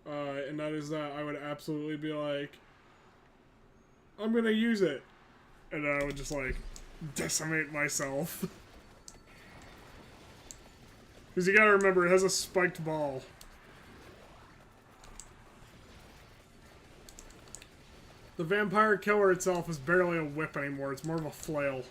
And that is that I would absolutely be like, I'm gonna use it. And I would just, like, decimate myself. Because you gotta remember, it has a spiked ball. The vampire killer itself is barely a whip anymore, it's more of a flail.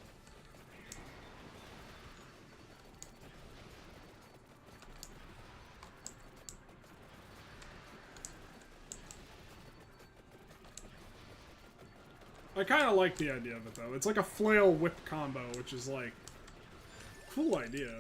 I kind of like the idea of it, though. It's like a flail whip combo, which is, like, cool idea.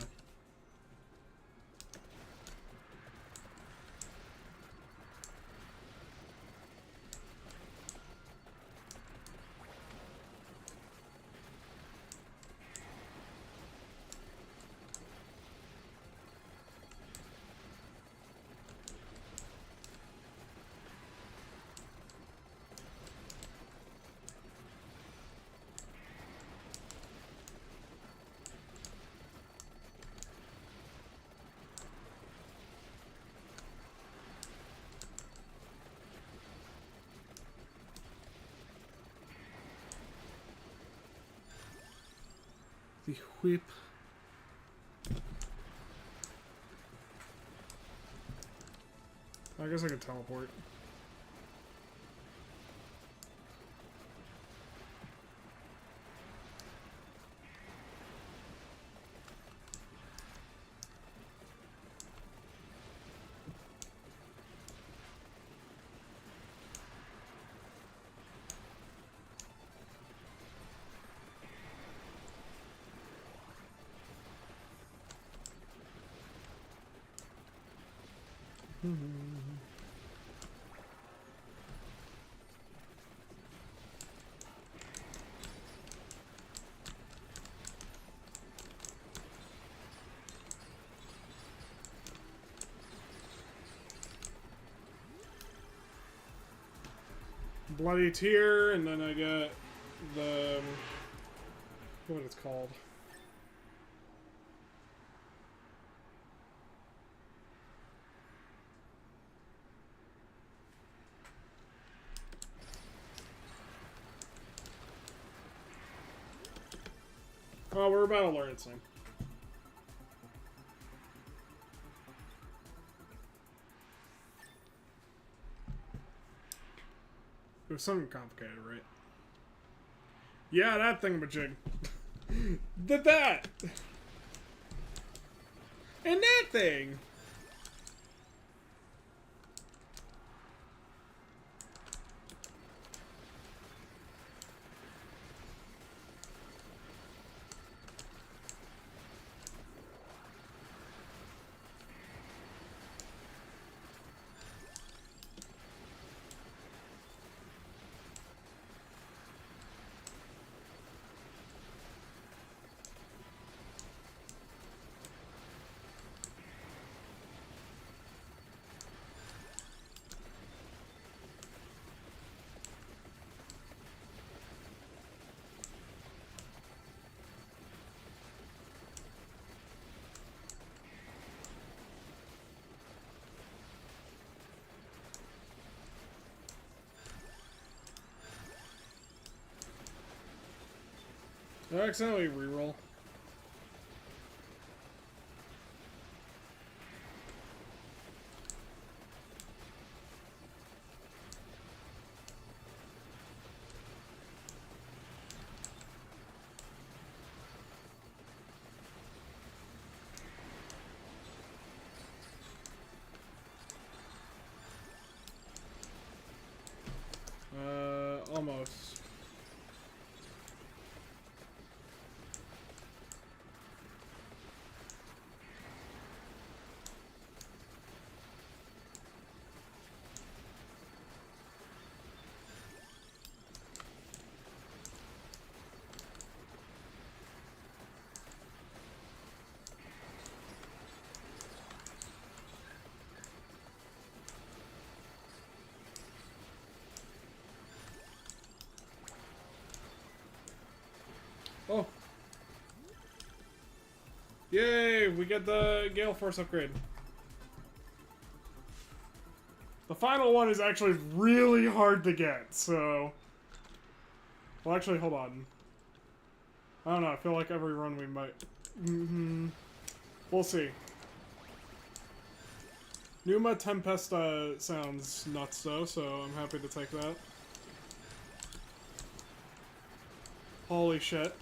The whip. I guess I could teleport. Bloody Tear, and then I got the... what it's called. Oh, we're about to learn it soon. It was something complicated, right? Yeah, that thingamajig. that! And that thing! Did I accidentally reroll? Almost. Oh! Yay! We get the Gale Force upgrade. The final one is actually really hard to get, so... Well, actually, hold on. I don't know, I feel like every run we might... We'll see. Numa Tempesta sounds nuts, though, so I'm happy to take that. Holy shit.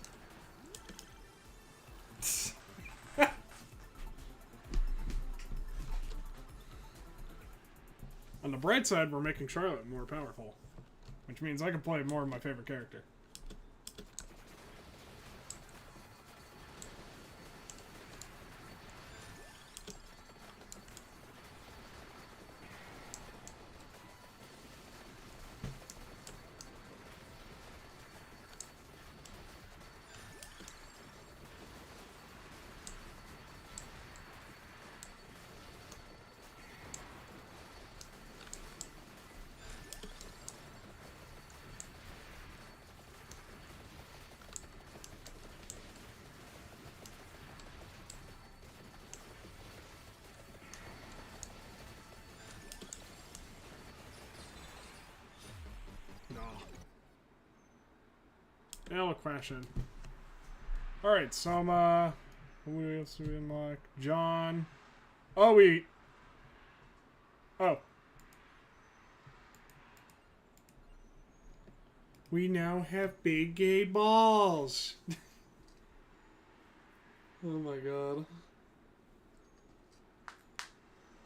On the bright side, we're making Charlotte more powerful. Which means I can play more of my favorite character. No. Now I'll crash in. Alright, so who else do we unlock? John. Oh, we... Oh. We now have big gay balls. Oh my god.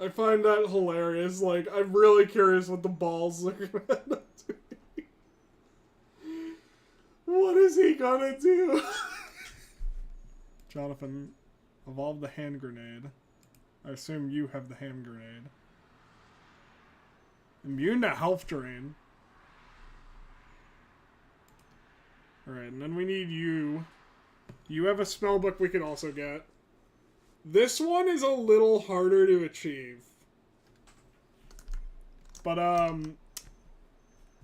I find that hilarious. Like, I'm really curious what the balls are gonna end up doing. What is he gonna do? Jonathan, evolve the hand grenade. I assume you have the hand grenade. Immune to health drain. Alright, and then we need you. You have a spell book we can also get. This one is a little harder to achieve. But, I'm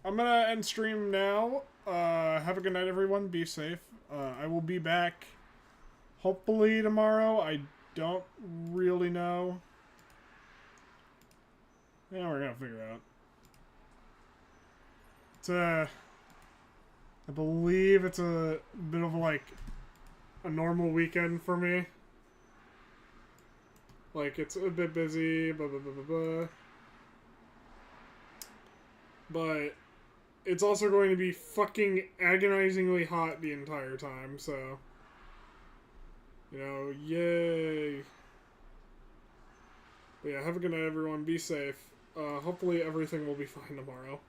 gonna end stream now. Have a good night, everyone. Be safe. I will be back hopefully tomorrow. I don't really know. Yeah, we're gonna figure it out. It's I believe it's a bit of like a normal weekend for me. Like, it's a bit busy, blah, blah, blah, blah, blah. But it's also going to be fucking agonizingly hot the entire time, so... You know, yay. But yeah, have a good night, everyone. Be safe. Hopefully everything will be fine tomorrow.